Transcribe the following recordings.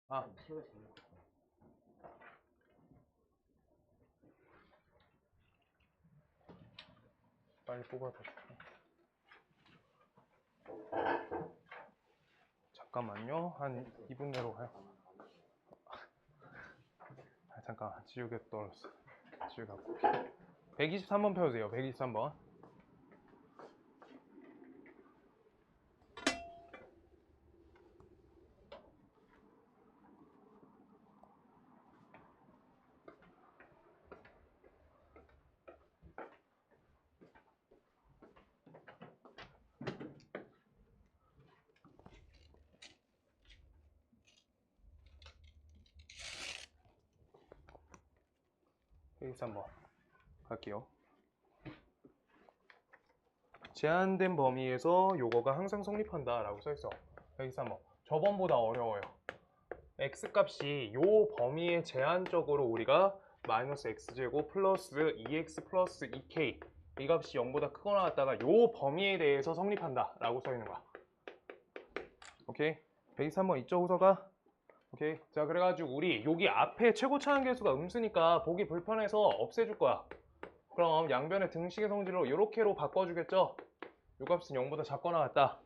아, 빨리 뽑아도 좋고. 잠깐만요. 한 2분 내로 가요. 잠깐, 지우개 떨어졌어. 지우개 갖고 올게. 123번 펴주세요. 123번. 여기서 한번 갈게요. 제한된 범위에서 요거가 항상 성립한다 라고 써있어. 여기서 한번 저번보다 어려워요. x값이 요 범위에 제한적으로 우리가 마이너스 x제곱 플러스 2x 플러스 2k 이 값이 0보다 크거나 같다가 요 범위에 대해서 성립한다 라고 써있는 거야. 오케이? 123번 이쪽 호서가 오케이. 자, 그래가지고 우리 여기 앞에 최고 차항계수가 음수니까 보기 불편해서 없애줄 거야. 그럼 양변의 등식의 성질로 이렇게로 바꿔주겠죠? 요 값은 0보다 작거나 같다.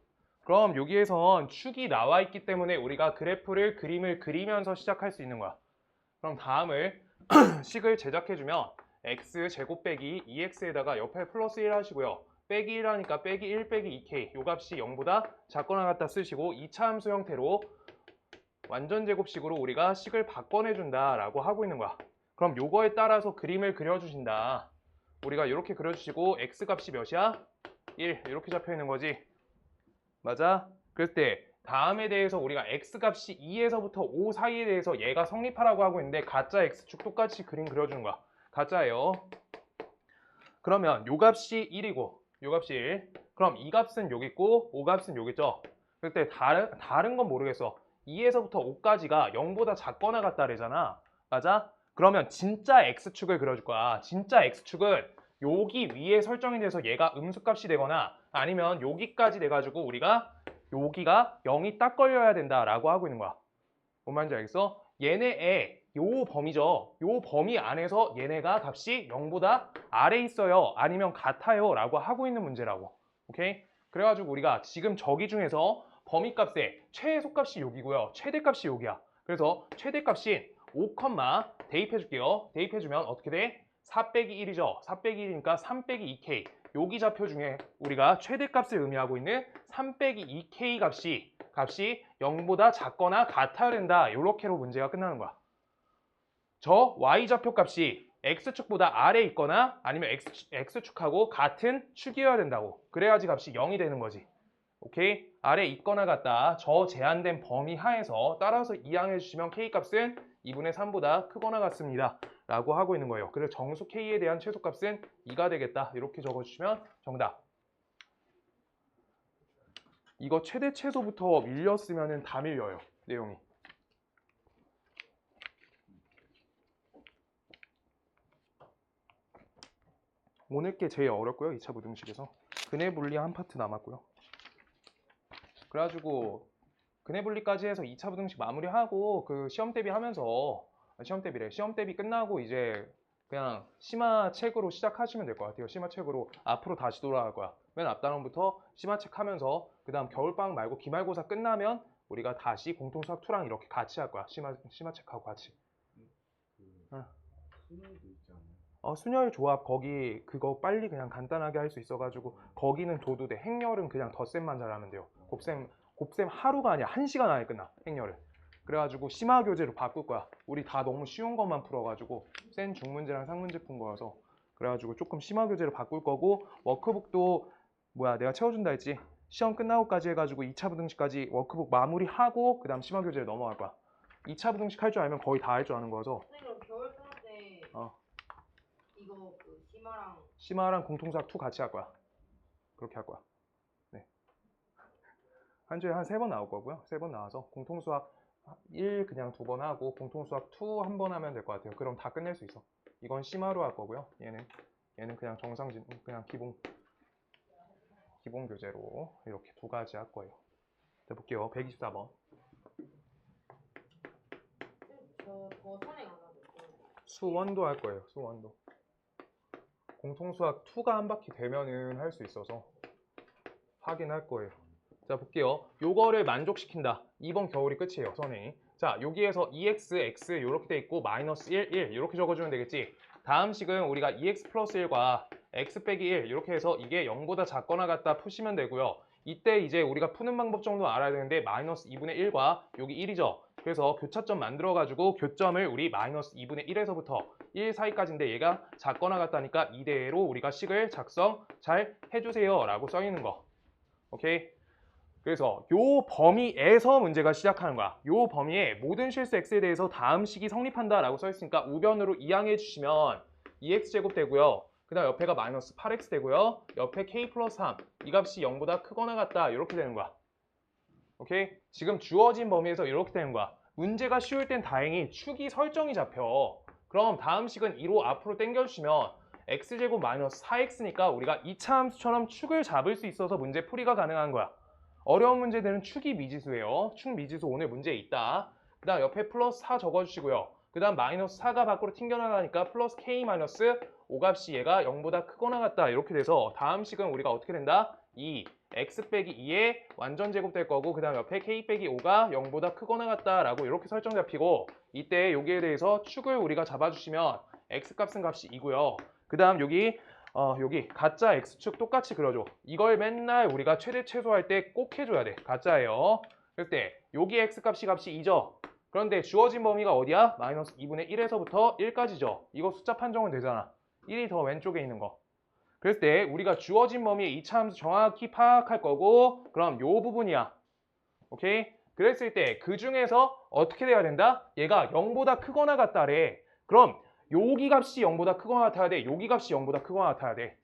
그럼 여기에선 축이 나와 있기 때문에 우리가 그래프를 그림을 그리면서 시작할 수 있는 거야. 그럼 다음을 식을 제작해주면 x제곱 빼기 2x에다가 옆에 플러스 1 하시고요. 빼기 1 하니까 빼기 1 빼기 2k 요 값이 0보다 작거나 같다 쓰시고 2차 함수 형태로 완전 제곱식으로 우리가 식을 바꿔내준다 라고 하고 있는 거야. 그럼 요거에 따라서 그림을 그려주신다. 우리가 이렇게 그려주시고 x값이 몇이야? 1 이렇게 잡혀 있는 거지. 맞아? 그럴 때 다음에 대해서 우리가 x값이 2에서부터 5 사이에 대해서 얘가 성립하라고 하고 있는데 가짜 x축 똑같이 그림 그려주는 거야. 가짜예요. 그러면 요 값이 1이고 요 값이 1. 그럼 이 값은 여기 있고 5 값은 여기 있죠. 그럴 때 다른 건 모르겠어. 2에서부터 5까지가 0보다 작거나 같다 그러잖아. 맞아? 그러면 진짜 x축을 그려줄 거야. 진짜 x축은 여기 위에 설정이 돼서 얘가 음수값이 되거나 아니면 여기까지 돼가지고 우리가 여기가 0이 딱 걸려야 된다라고 하고 있는 거야. 뭔 말인지 알겠어? 얘네의 요 범위죠. 요 범위 안에서 얘네가 값이 0보다 아래 있어요. 아니면 같아요. 라고 하고 있는 문제라고. 오케이? 그래가지고 우리가 지금 저기 중에서 범위값의 최소값이 여기고요. 최대값이 여기야. 그래서 최대값인 5, 대입해줄게요. 대입해주면 어떻게 돼? 4 빼기 1이죠. 4 빼기 1이니까 3 빼기 2k. 여기 좌표 중에 우리가 최대값을 의미하고 있는 3 빼기 2k 값이 0보다 작거나 같아야 된다. 이렇게로 문제가 끝나는 거야. 저 y좌표 값이 x축보다 아래에 있거나 아니면 x축하고 같은 축이어야 된다고. 그래야지 값이 0이 되는 거지. 오케이? 아래에 있거나 같다. 저 제한된 범위 하에서 따라서 이항해 주시면 k값은 2분의 3보다 크거나 같습니다. 라고 하고 있는 거예요. 그래서 정수 k에 대한 최소값은 2가 되겠다. 이렇게 적어주시면 정답. 이거 최대 최소부터 밀렸으면 다 밀려요. 내용이. 오늘 게 제일 어렵고요. 2차 부등식에서. 근해 분리 한 파트 남았고요. 그래가지고 근해 분리까지 해서 2차 부등식 마무리하고 그 시험 대비 하면서 시험 대비 끝나고 이제 그냥 심화책으로 시작하시면 될 것 같아요. 심화책으로 앞으로 다시 돌아갈 거야. 맨 앞단원부터 심화책 하면서 그 다음 겨울방학 말고 기말고사 끝나면 우리가 다시 공통수학 2랑 이렇게 같이 할 거야. 심화책하고 같이. 응. 순열 조합 거기 그거 빨리 그냥 간단하게 할 수 있어가지고 거기는 줘도 돼. 행렬은 그냥 덧셈만 잘하면 돼요. 곱셈 하루가 아니야. 1시간 안에 끝나. 행렬을. 그래가지고 심화 교재로 바꿀 거야. 우리 다 너무 쉬운 것만 풀어가지고 센 중문제랑 상문제 푼 거여서 그래가지고 조금 심화 교재로 바꿀 거고 워크북도 내가 채워준다 했지. 시험 끝나고까지 해가지고 2차 부등식까지 워크북 마무리하고 그 다음 심화 교재로 넘어갈 거야. 2차 부등식 할 줄 알면 거의 다 할 줄 아는 거여서. 선생님 겨울 방학 때 이거 그 심화랑 공통수학 2 같이 할 거야. 그렇게 할 거야. 네. 한 주에 한 3번 나올 거고요. 3번 나와서 공통수학 1 그냥 2번 하고 공통수학 2 한 번 하면 될 것 같아요. 그럼 다 끝낼 수 있어. 이건 심화로 할 거고요. 얘는 그냥 그냥 기본 교재로 이렇게 2가지 할 거예요. 자, 볼게요. 124번. 더 선행 안 하죠. 수원도 할 거예요. 수원도. 공통수학 2가 한 바퀴 되면은 할 수 있어서 확인할 거예요. 자, 볼게요. 요거를 만족시킨다. 이번 겨울이 끝이에요, 선행이. 자, 여기에서 2x, x 이렇게 돼 있고 마이너스 1, 1 이렇게 적어주면 되겠지. 다음 식은 우리가 2x 플러스 1과 x 빼기 1 이렇게 해서 이게 0보다 작거나 같다 푸시면 되고요. 이때 이제 우리가 푸는 방법 정도 알아야 되는데 마이너스 2분의 1과 여기 1이죠. 그래서 교차점 만들어가지고 교점을 우리 마이너스 2분의 1에서부터 1 사이까지인데 얘가 작거나 같다니까 이대로 우리가 식을 작성 잘 해주세요 라고 써 있는 거. 오케이? 그래서 요 범위에서 문제가 시작하는 거야. 요 범위에 모든 실수 x에 대해서 다음 식이 성립한다 라고 써 있으니까 우변으로 이항해 주시면 2x제곱 되고요. 그 다음 옆에가 마이너스 8x 되고요. 옆에 k 플러스 3 이 값이 0보다 크거나 같다 이렇게 되는 거야. 오케이? 지금 주어진 범위에서 이렇게 되는 거야. 문제가 쉬울 땐 다행히 축이 설정이 잡혀. 그럼 다음 식은 2로 앞으로 당겨주시면 x제곱 마이너스 4x니까 우리가 2차 함수처럼 축을 잡을 수 있어서 문제 풀이가 가능한 거야. 어려운 문제들은 축이 미지수예요. 축 미지수 오늘 문제에 있다. 그 다음 옆에 플러스 4 적어주시고요. 그 다음 마이너스 4가 밖으로 튕겨나가니까 플러스 k 마이너스 5값이 얘가 0보다 크거나 같다 이렇게 돼서 다음 식은 우리가 어떻게 된다? 2 x 빼기 2의 완전 제곱 될 거고 그 다음 옆에 k 빼기 5가 0보다 크거나 같다 라고 이렇게 설정 잡히고 이때 여기에 대해서 축을 우리가 잡아주시면 x 값은 값이 2고요. 그 다음 여기 가짜 x축 똑같이 그려줘. 이걸 맨날 우리가 최대 최소할 때 꼭 해줘야 돼. 가짜예요. 그럴 때 여기 x 값이 2죠. 그런데 주어진 범위가 어디야? 마이너스 2분의 1에서부터 1까지죠. 이거 숫자 판정은 되잖아. 1이 더 왼쪽에 있는 거. 그럴 때 우리가 주어진 범위의 2차 함수 정확히 파악할 거고 그럼 요 부분이야. 오케이? 그랬을 때 그 중에서 어떻게 돼야 된다? 얘가 0보다 크거나 같다래. 그럼 여기 값이 0보다 크거나 같아야 돼. 여기 값이 0보다 크거나 같아야 돼.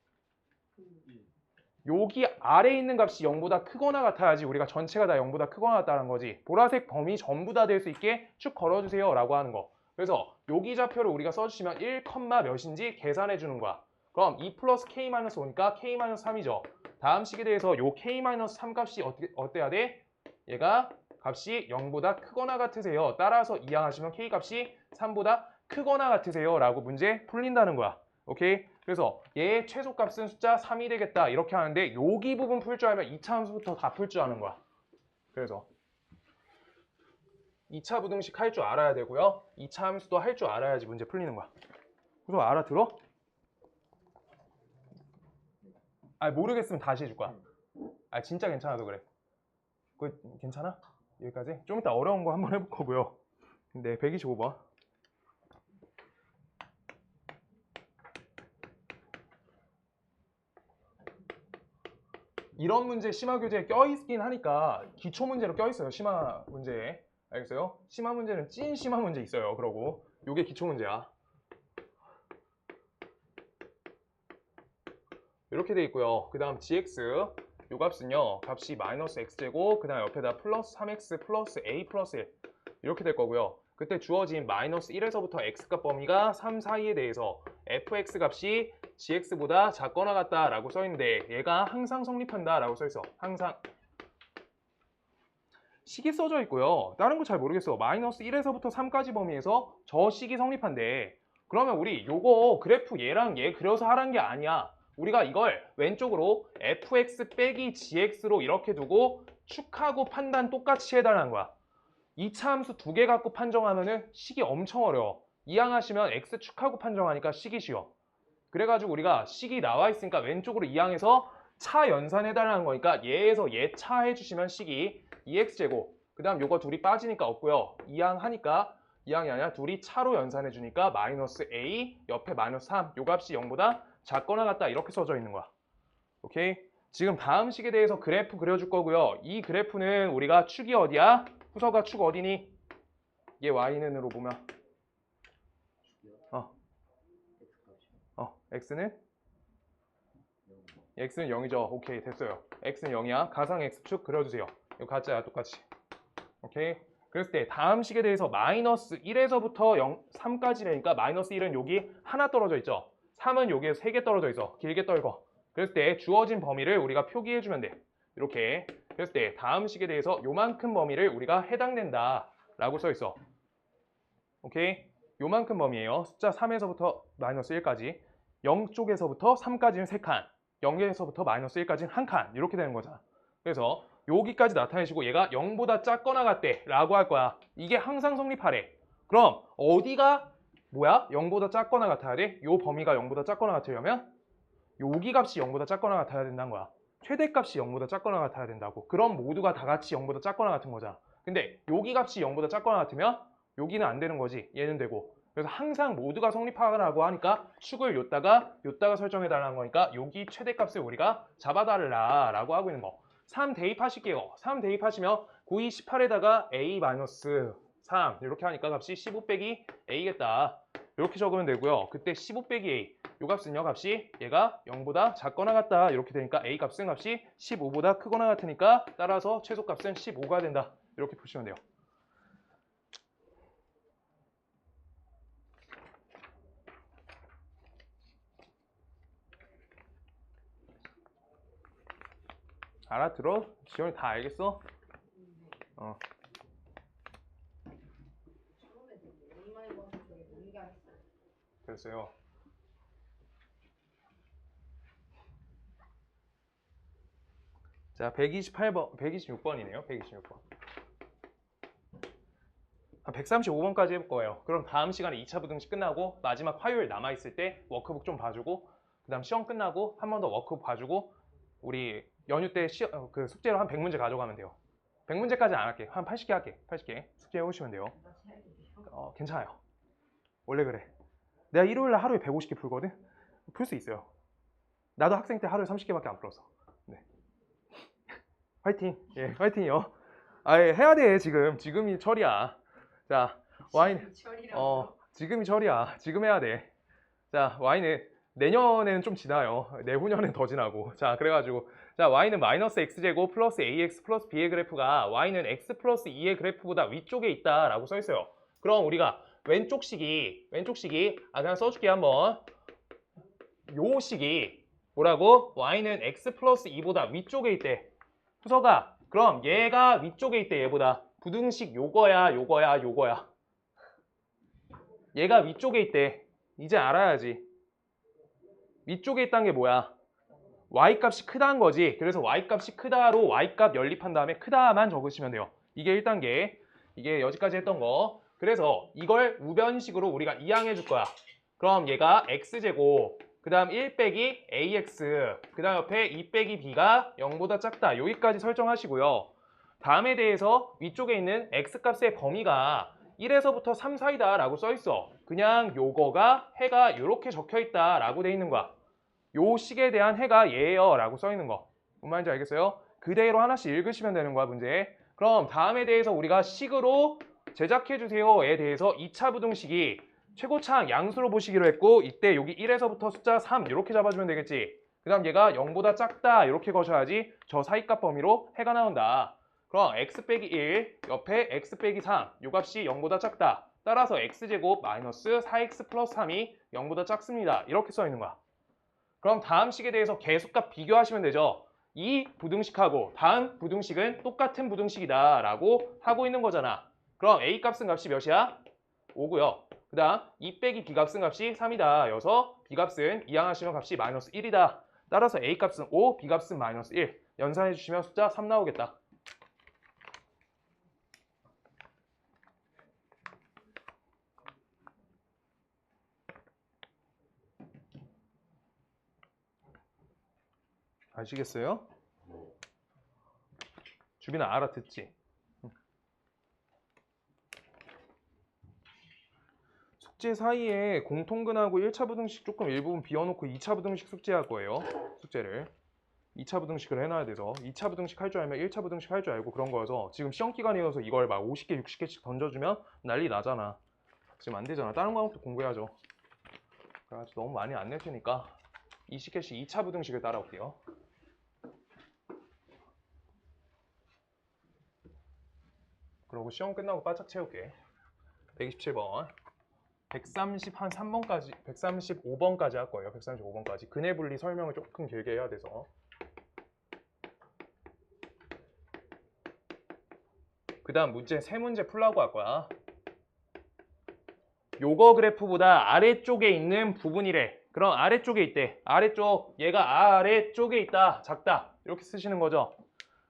여기 아래에 있는 값이 0보다 크거나 같아야지 우리가 전체가 다 0보다 크거나 같다는 거지. 보라색 범위 전부 다 될 수 있게 쭉 걸어주세요 라고 하는 거. 그래서 여기 좌표를 우리가 써주시면 1, 몇인지 계산해 주는 거야. 그럼 2 플러스 k-5니까 k-3이죠. 다음 식에 대해서 요 k-3 값이 어때야 돼? 얘가 값이 0보다 크거나 같으세요. 따라서 이항하시면 k 값이 3보다 크거나 같으세요 라고 문제 풀린다는 거야. 오케이? 그래서 얘의 최소값은 숫자 3이 되겠다 이렇게 하는데 여기 부분 풀 줄 알면 2차 함수부터 다 풀 줄 아는 거야. 그래서 2차 부등식 할 줄 알아야 되고요. 2차 함수도 할 줄 알아야지 문제 풀리는 거야. 그래서 알아들어? 모르겠으면 다시 해줄 거야. 진짜 괜찮아도 그래. 괜찮아? 여기까지? 좀 이따 어려운 거 한번 해볼 거고요. 네, 125번. 이런 문제 심화 교재에 껴있긴 하니까 기초 문제로 껴있어요. 심화 문제에. 알겠어요? 심화 문제는 찐 심화 문제 있어요. 그러고 요게 기초 문제야. 이렇게 돼 있고요. 그 다음 gx 요 값은요. 값이 마이너스 x제곱 그 다음 옆에다 플러스 3x 플러스 a 플러스 1 이렇게 될 거고요. 그때 주어진 마이너스 1에서부터 x값 범위가 3 사이에 대해서 fx 값이 gx보다 작거나 같다 라고 써있는데 얘가 항상 성립한다 라고 써있어. 항상. 식이 써져 있고요. 다른 거 잘 모르겠어. 마이너스 1에서부터 3까지 범위에서 저 식이 성립한대. 그러면 우리 요거 그래프 얘랑 얘 그려서 하라는 게 아니야. 우리가 이걸 왼쪽으로 fx 빼기 gx로 이렇게 두고 축하고 판단 똑같이 해달라는 거야. 2차 함수 2개 갖고 판정하면은 식이 엄청 어려워. 이항하시면 x 축하고 판정하니까 식이 쉬워. 그래가지고 우리가 식이 나와 있으니까 왼쪽으로 이항해서 차 연산해달라는 거니까 얘에서 얘 차 해주시면 식이 2x제곱 그 다음 요거 둘이 빠지니까 없고요. 이항하니까 이항이 아니라 둘이 차로 연산해주니까 마이너스 a 옆에 마이너스 3 요 값이 0보다 작거나 같다 이렇게 써져 있는 거야. 오케이? 지금 다음 식에 대해서 그래프 그려줄 거고요. 이 그래프는 우리가 축이 어디야? 후서가 축 어디니? 얘 y는으로 보면 x는 0이죠. 오케이, 됐어요. x는 0이야. 가상 x축 그려주세요. 이거 가짜야, 똑같이. 오케이? 그랬을 때 다음 식에 대해서 마이너스 1에서부터 3까지라니까 마이너스 1은 여기 하나 떨어져 있죠. 3은 여기에 3개 떨어져 있어. 길게 떨고. 그랬을 때 주어진 범위를 우리가 표기해주면 돼. 이렇게. 그랬을 때 다음 식에 대해서 요만큼 범위를 우리가 해당된다 라고 써 있어. 오케이? 요만큼 범위예요. 숫자 3에서부터 마이너스 1까지. 0쪽에서부터 3까지는 3칸. 0에서부터 마이너스 1까지는 1칸. 이렇게 되는 거잖아. 그래서 여기까지 나타내시고 얘가 0보다 작거나 같대 라고 할 거야. 이게 항상 성립하래. 그럼 어디가 뭐야? 0보다 작거나 같아야 돼? 요 범위가 0보다 작거나 같으려면 여기 값이 0보다 작거나 같아야 된다는 거야. 최대값이 0보다 작거나 같아야 된다고. 그럼 모두가 다 같이 0보다 작거나 같은 거잖아. 근데 여기 값이 0보다 작거나 같으면 여기는 안 되는 거지. 얘는 되고. 그래서 항상 모두가 성립하라고 하니까 축을 요따가 설정해 달라는 거니까 여기 최대값을 우리가 잡아달라 라고 하고 있는 거. 3 대입하실게요. 3 대입하시면 9, 2, 18에다가 A-3 이렇게 하니까 값이 15 빼기 A겠다. 이렇게 적으면 되고요. 그때 15 빼기 A 요 값은요, 값이 얘가 0보다 작거나 같다 이렇게 되니까 A 값은 값이 15보다 크거나 같으니까 따라서 최소값은 15가 된다 이렇게 보시면 돼요. 알아들어? 지원이 다 알겠어? 어. 처음에 되게 너무 많이 봐서 되게 민감했어요. 그랬어요. 자, 128번, 126번이네요. 126번. 135번까지 해볼 거예요. 그럼 다음 시간에 2차 부등식 끝나고 마지막 화요일 남아있을 때 워크북 좀 봐주고 그 다음 시험 끝나고 한 번 더 워크북 봐주고 우리 연휴 때 그 숙제로 한 100문제 가져가면 돼요. 100문제까지 안 할게. 한 80개 할게. 80개. 숙제 해오시면 돼요. 괜찮아요. 원래 그래. 내가 일요일날 하루에 150개 풀거든? 풀 수 있어요. 나도 학생 때 하루에 30개밖에 안 풀었어. 네. 화이팅. 예, 화이팅이요. 예, 해야 돼, 지금. 지금이 철이야. 자, 와인. 지금이 철이야. 지금 해야 돼. 자, Y는 내년에는 좀 지나요. 내후년엔 더 지나고. 자, 그래가지고 자, Y는 마이너스 X제곱 플러스 AX 플러스 B의 그래프가 Y는 X 플러스 2의 그래프보다 위쪽에 있다라고 써있어요. 그럼 우리가 왼쪽 식이 그냥 써줄게 한번. 요 식이 뭐라고? Y는 X 플러스 2보다 위쪽에 있대. 후서가 그럼 얘가 위쪽에 있대. 얘보다. 부등식 요거야. 얘가 위쪽에 있대. 이제 알아야지. 위쪽에 있다는 게 뭐야? Y값이 크다는 거지. 그래서 Y값이 크다로 Y값 연립한 다음에 크다만 적으시면 돼요. 이게 1단계. 이게 여기까지 했던 거. 그래서 이걸 우변식으로 우리가 이항해 줄 거야. 그럼 얘가 X제곱, 그 다음 1 빼기 AX, 그 다음 옆에 2 빼기 B가 0보다 작다. 여기까지 설정하시고요. 다음에 대해서 위쪽에 있는 X값의 범위가 1에서부터 3 사이다 라고 써있어. 그냥 요거가 해가 이렇게 적혀있다 라고 돼 있는 거야. 요 식에 대한 해가 얘예요 라고 써있는 거. 뭔 말인지 알겠어요? 그대로 하나씩 읽으시면 되는 거야, 문제. 그럼 다음에 대해서 우리가 식으로 제작해주세요에 대해서 2차 부등식이 최고차항 양수로 보시기로 했고 이때 여기 1에서부터 숫자 3 이렇게 잡아주면 되겠지. 그 다음 얘가 0보다 작다 이렇게 거셔야지 저 사이값 범위로 해가 나온다. 그럼 x 빼기 1 옆에 x 빼기 3 요 값이 0보다 작다. 따라서 x제곱 마이너스 4x 플러스 3이 0보다 작습니다. 이렇게 써있는 거야. 그럼 다음 식에 대해서 계수값 비교하시면 되죠. 이 부등식하고 다음 부등식은 똑같은 부등식이다 라고 하고 있는 거잖아. 그럼 A 값은 값이 몇이야? 5고요. 그 다음 2 빼기 B 값은 값이 3이다. 여서 B 값은 이항하시면 값이 마이너스 1이다. 따라서 A 값은 5, B 값은 마이너스 1. 연산해 주시면 숫자 3 나오겠다. 아시겠어요? 주빈아 알아듣지? 숙제 사이에 공통근하고 1차 부등식 조금 일부분 비워놓고 2차 부등식 숙제할 거예요. 숙제를 2차 부등식을 해놔야 돼서 2차 부등식 할 줄 알면 1차 부등식 할 줄 알고 그런 거여서 지금 시험 기간이어서 이걸 막 50개 60개씩 던져주면 난리 나잖아. 지금 안 되잖아. 다른 과목도 공부해야죠. 그래가지고 너무 많이 안 낼 테니까 20개씩 2차 부등식을 따라올게요. 그러고 시험 끝나고 바짝 채울게. 127번 130한 3번까지 135번까지 할 거예요. 135번까지 근해 분리 설명을 조금 길게 해야 돼서 그 다음 문제 3문제 풀라고 할 거야. 요거 그래프보다 아래쪽에 있는 부분이래. 그럼 아래쪽에 있대. 아래쪽, 얘가 아래쪽에 있다. 작다. 이렇게 쓰시는 거죠.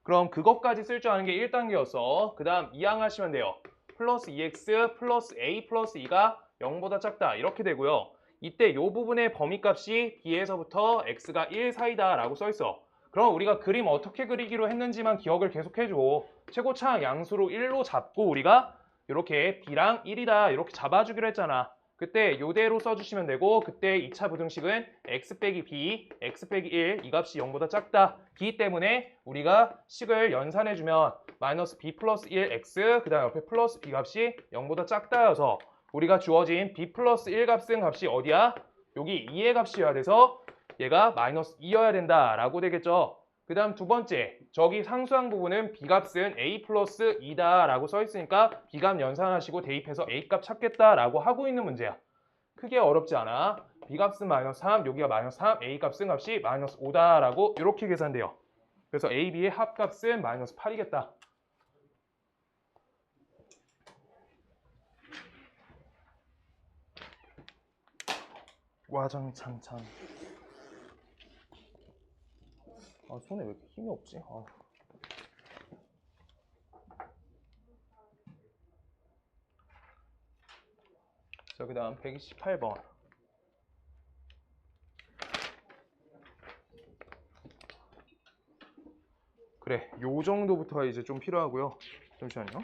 그럼 그것까지 쓸 줄 아는 게 1단계였어. 그 다음 이항하시면 돼요. 플러스 2x 플러스 a 플러스 2가 0보다 작다. 이렇게 되고요. 이때 요 부분의 범위값이 b에서부터 x가 1 사이다 라고 써있어. 그럼 우리가 그림 어떻게 그리기로 했는지만 기억을 계속 해줘. 최고차항 양수로 1로 잡고 우리가 이렇게 b랑 1이다 이렇게 잡아주기로 했잖아. 그때 요대로 써주시면 되고, 그때 2차 부등식은 x 빼기 b, x 빼기 1, 이 값이 0보다 작다. 기 때문에 우리가 식을 연산해주면 마이너스 b 플러스 1x, 그 다음 옆에 플러스 b 값이 0보다 작다여서 우리가 주어진 b 플러스 1 값은 값이 어디야? 여기 2의 값이어야 돼서 얘가 마이너스 2여야 된다라고 되겠죠. 그 다음 두 번째, 저기 상수항 부분은 b값은 a 플러스 2다 라고 써있으니까 b값 연산하시고 대입해서 a값 찾겠다라고 하고 있는 문제야. 크게 어렵지 않아. b값은 마이너스 3, 여기가 마이너스 3, a값은 값이 마이너스 5다 라고 이렇게 계산돼요. 그래서 a, b의 합값은 마이너스 8이겠다. 와장창창. 아, 손에 왜 이렇게 힘이 없지? 아. 자, 그 다음 128번. 그래, 요 정도부터가 이제 좀 필요하고요. 잠시만요.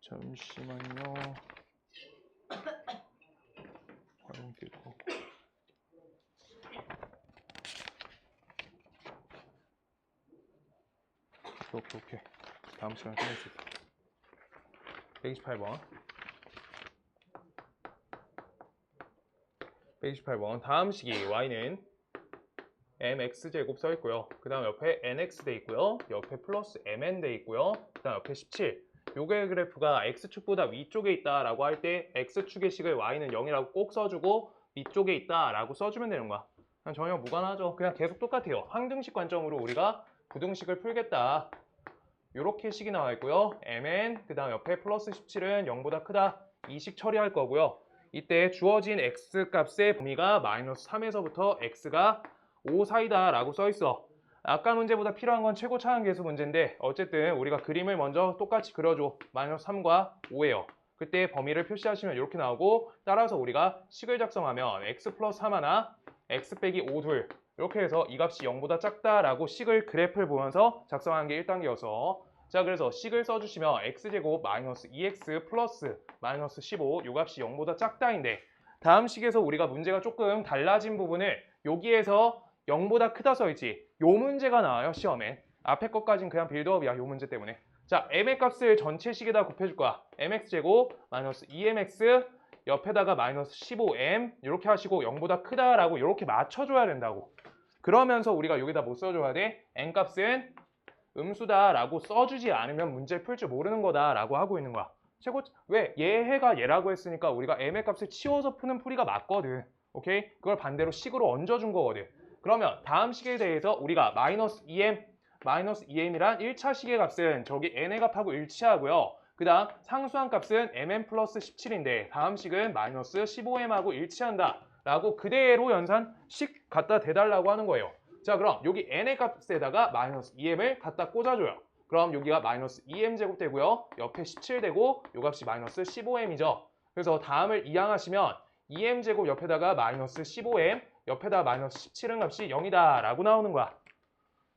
잠시만요. 활용 끄고. 오케이. 다음 시간에 끝낼 수 있어. 128번. 128번. 다음 식이 y는 mx제곱 써 있고요. 그 다음 옆에 nx 돼 있고요. 옆에 플러스 mn 돼 있고요. 그 다음 옆에 17. 요게 그래프가 x축보다 위쪽에 있다라고 할 때 x축의 식을 y는 0이라고 꼭 써주고 위쪽에 있다라고 써주면 되는 거야. 그냥 전혀 무관하죠. 그냥 계속 똑같아요. 항등식 관점으로 우리가 부등식을 풀겠다. 요렇게 식이 나와 있고요. mn 그 다음 옆에 플러스 17은 0보다 크다. 이 식 처리할 거고요. 이때 주어진 x 값의 범위가 마이너스 3에서부터 x가 5 사이다 라고 써 있어. 아까 문제보다 필요한 건 최고 차항 계수 문제인데 어쨌든 우리가 그림을 먼저 똑같이 그려줘. 마이너스 3과 5예요. 그때 범위를 표시하시면 이렇게 나오고, 따라서 우리가 식을 작성하면 x 플러스 3 하나, x 빼기 5 둘, 이렇게 해서 이 값이 0보다 작다라고 식을 그래프를 보면서 작성하는 게 1단계여서, 자, 그래서 식을 써주시면 x제곱 마이너스 2x 플러스 마이너스 15, 요 값이 0보다 작다인데, 다음 식에서 우리가 문제가 조금 달라진 부분을 여기에서 0보다 크다 써있지. 요 문제가 나와요, 시험에. 앞에 것까진 그냥 빌드업이야, 요 문제 때문에. 자, m의 값을 전체 식에다 곱해줄 거야. mx제곱 마이너스 2mx 옆에다가 마이너스 15m 이렇게 하시고 0보다 크다라고 이렇게 맞춰줘야 된다고. 그러면서 우리가 여기다 뭐 써줘야 돼? n값은 음수다라고 써주지 않으면 문제를 풀 줄 모르는 거다라고 하고 있는 거야. 왜? 얘해가 얘라고 했으니까 우리가 m의 값을 치워서 푸는 풀이가 맞거든. 오케이? 그걸 반대로 식으로 얹어준 거거든. 그러면 다음 식에 대해서 우리가 마이너스 2m이란 1차 식의 값은 저기 n의 값하고 일치하고요. 그 다음 상수항 값은 mn 플러스 17인데 다음 식은 마이너스 15m하고 일치한다 라고 그대로 연산 식 갖다 대달라고 하는 거예요. 자, 그럼 여기 n의 값에다가 마이너스 2m을 갖다 꽂아줘요. 그럼 여기가 마이너스 2m 제곱 되고요. 옆에 17 되고 요 값이 마이너스 15m이죠. 그래서 다음을 이항하시면 2m 제곱 옆에다가 마이너스 15m 옆에다 마이너스 17은 값이 0이다 라고 나오는 거야.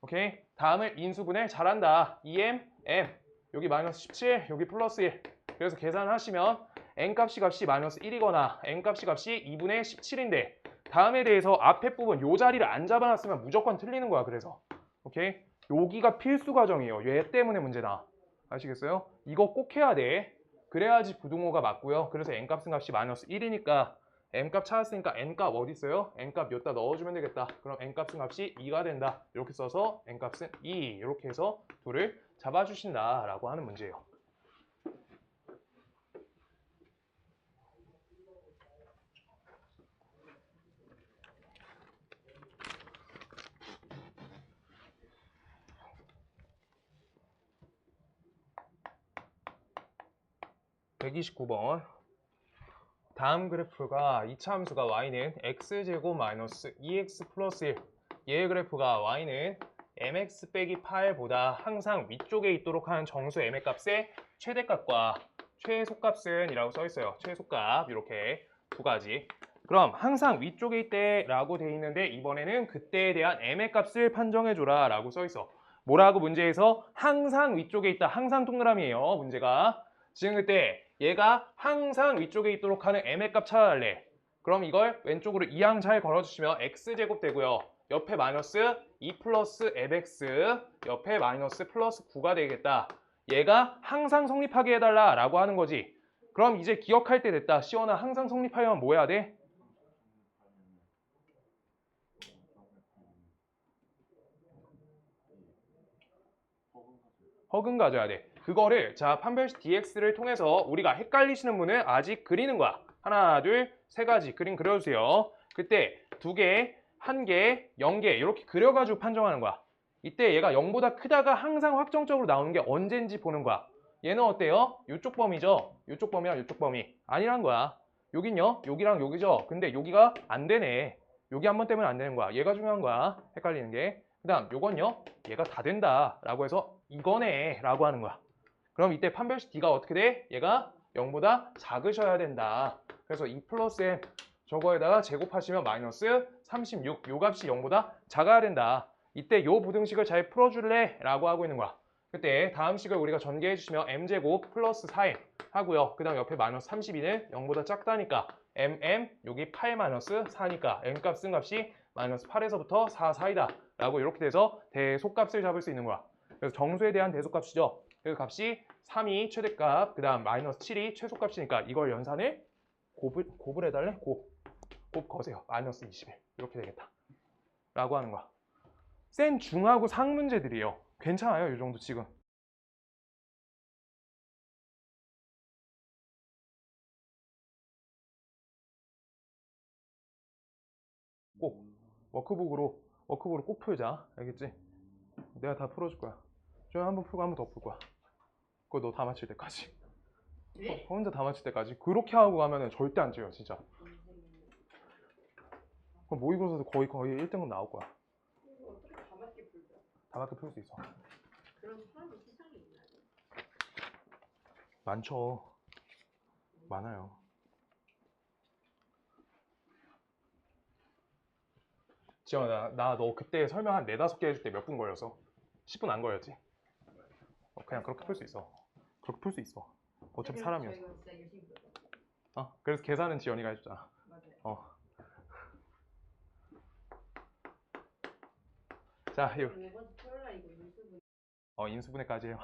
오케이? 다음을 인수분해 잘한다. 2m, m 여기 마이너스 17, 여기 플러스 1. 그래서 계산하시면 n값이 마이너스 1이거나 n값이 2분의 17인데 다음에 대해서 앞에 부분 요 자리를 안 잡아놨으면 무조건 틀리는 거야. 그래서 오케이? 여기가 필수 과정이에요. 얘 때문에 문제다. 아시겠어요? 이거 꼭 해야 돼. 그래야지 부등호가 맞고요. 그래서 n값은 마이너스 1이니까 m값 찾았으니까 n값 어디 있어요? n값 여기다 넣어주면 되겠다. 그럼 n값은 2가 된다. 이렇게 써서 n값은 2 이렇게 해서 둘을 잡아주신다라고 하는 문제예요. 129번. 다음 그래프가 2차 함수가 y는 x제곱 마이너스 2x 플러스 1. 얘의 그래프가 y는 mx 빼기 8보다 항상 위쪽에 있도록 하는 정수 m의 값의 최대값과 최소값은 이라고 써있어요. 최소값 이렇게 두 가지. 그럼 항상 위쪽에 있대 라고 돼 있는데 이번에는 그때에 대한 m의 값을 판정해줘라 라고 써있어. 뭐라고 문제에서 항상 위쪽에 있다. 항상 동그라미예요. 문제가. 지금 그때 얘가 항상 위쪽에 있도록 하는 m의 값 찾아달래. 그럼 이걸 왼쪽으로 2항 잘 걸어주시면 x제곱 되고요. 옆에 마이너스 2 플러스 fx 옆에 마이너스 플러스 9가 되겠다. 얘가 항상 성립하게 해달라 라고 하는 거지. 그럼 이제 기억할 때 됐다. 시원아 항상 성립하려면 뭐 해야 돼? 허근 가져야 돼. 그거를 자 판별식 dx를 통해서 우리가 헷갈리시는 분은 아직 그리는 거야. 하나, 둘, 세 가지 그림 그려주세요. 그때 두 개, 한 개, 0개 이렇게 그려가지고 판정하는 거야. 이때 얘가 0보다 크다가 항상 확정적으로 나오는 게 언젠지 보는 거야. 얘는 어때요? 이쪽 범위죠? 이쪽 범위랑 이쪽 범위 아니란 거야. 여긴요? 여기랑 여기죠? 근데 여기가 안 되네. 여기 한 번 때문에 안 되는 거야. 얘가 중요한 거야. 헷갈리는 게. 그 다음 요건요? 얘가 다 된다 라고 해서 이거네 라고 하는 거야. 그럼 이때 판별식 d가 어떻게 돼? 얘가 0보다 작으셔야 된다. 그래서 2 플러스 m 저거에다가 제곱하시면 마이너스 36 요 값이 0보다 작아야 된다. 이때 요 부등식을 잘 풀어줄래? 라고 하고 있는 거야. 그때 다음 식을 우리가 전개해 주시면 m제곱 플러스 4m 하고요. 그 다음 옆에 마이너스 32는 0보다 작다니까 여기 8 마이너스 4니까 m값 쓴 값이 마이너스 8에서부터 4 사이다 라고 이렇게 돼서 대소값을 잡을 수 있는 거야. 그래서 정수에 대한 대소값이죠. 그래서 값이 3이 최대값, 그 다음 마이너스 7이 최소값이니까 이걸 연산을 곱을 해달래? 곱 거세요. 마이너스 21 이렇게 되겠다 라고 하는 거야. 센 중하고 상 문제들이에요. 괜찮아요 이 정도 지금. 꼭 워크북으로 꼭 풀자. 알겠지? 내가 다 풀어줄 거야. 좀 한 번 풀고 한 번 더 풀 거야. 그거 너 다 맞힐 때까지. 네? 혼자 다 맞힐 때까지. 그렇게 하고 가면은 절대 안 찌요 진짜. 그럼 모의고사도 거의 1등급 나올 거야. 이거 어떻게 다 맞게 풀죠? 다 맞게 풀 수 있어. 그런 사람이 세상에 있나요? 많죠. 많아요. 지원아, 나 너 그때 설명 한 4, 5개 해줄 때 몇 분 걸렸어? 10분 안 걸렸지? 그냥 그렇게 풀 수 있어. 그렇게 풀 수 있어. 어차피 사람이었어. 저희가 진짜 열심히 풀었죠. 그래서 계산은 지연이가 해주잖아. 맞아요. 자, 이거 매번 토요일날 이거 유튜브 인수분해까지 해요.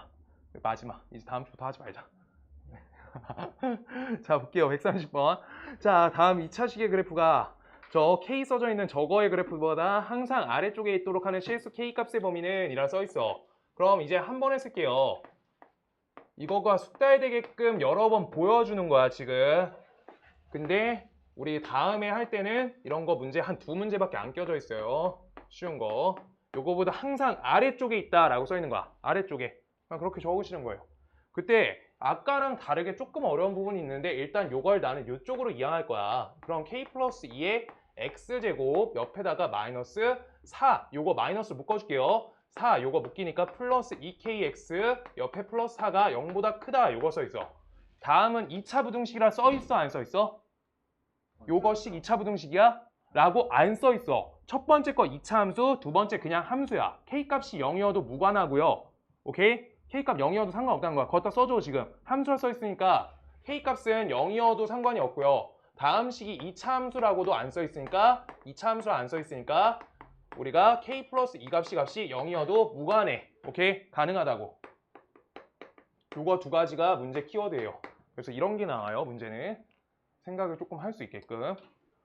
마지막. 이제 다음 주부터 하지 말자. 자, 볼게요. 130번. 자, 다음 2차식의 그래프가 저 K 써져 있는 저거의 그래프보다 항상 아래쪽에 있도록 하는 실수 K 값의 범위는 이라 써 있어. 그럼 이제 한 번 했을게요. 이거가 숙달되게끔 여러 번 보여주는 거야, 지금. 근데 우리 다음에 할 때는 이런 거 문제 한 2문제밖에 안 껴져 있어요. 쉬운 거. 요거보다 항상 아래쪽에 있다라고 써 있는 거야. 아래쪽에. 그냥 그렇게 적으시는 거예요. 그때 아까랑 다르게 조금 어려운 부분이 있는데 일단 요걸 나는 이쪽으로 이항할 거야. 그럼 K 플러스 2의 X제곱 옆에다가 마이너스 4 요거 마이너스 묶어줄게요. 4 요거 묶이니까 플러스 2KX 옆에 플러스 4가 0보다 크다 요거 써 있어. 다음은 2차 부등식이라 써 있어 안 써 있어? 요거식 2차 부등식이야? 라고 안 써 있어. 첫 번째 거 2차 함수, 두 번째 그냥 함수야. K값이 0이어도 무관하고요. 오케이? K값 0이어도 상관없다는 거야. 거기다 써줘 지금. 함수라 써 있으니까 K값은 0이어도 상관이 없고요. 다음 식이 2차 함수라고도 안 써 있으니까 2차 함수라 안 써 있으니까 우리가 K 플러스 2값이 0이어도 무관해. 오케이? 가능하다고. 요거 두 가지가 문제 키워드예요. 그래서 이런 게 나와요. 문제는. 생각을 조금 할 수 있게끔.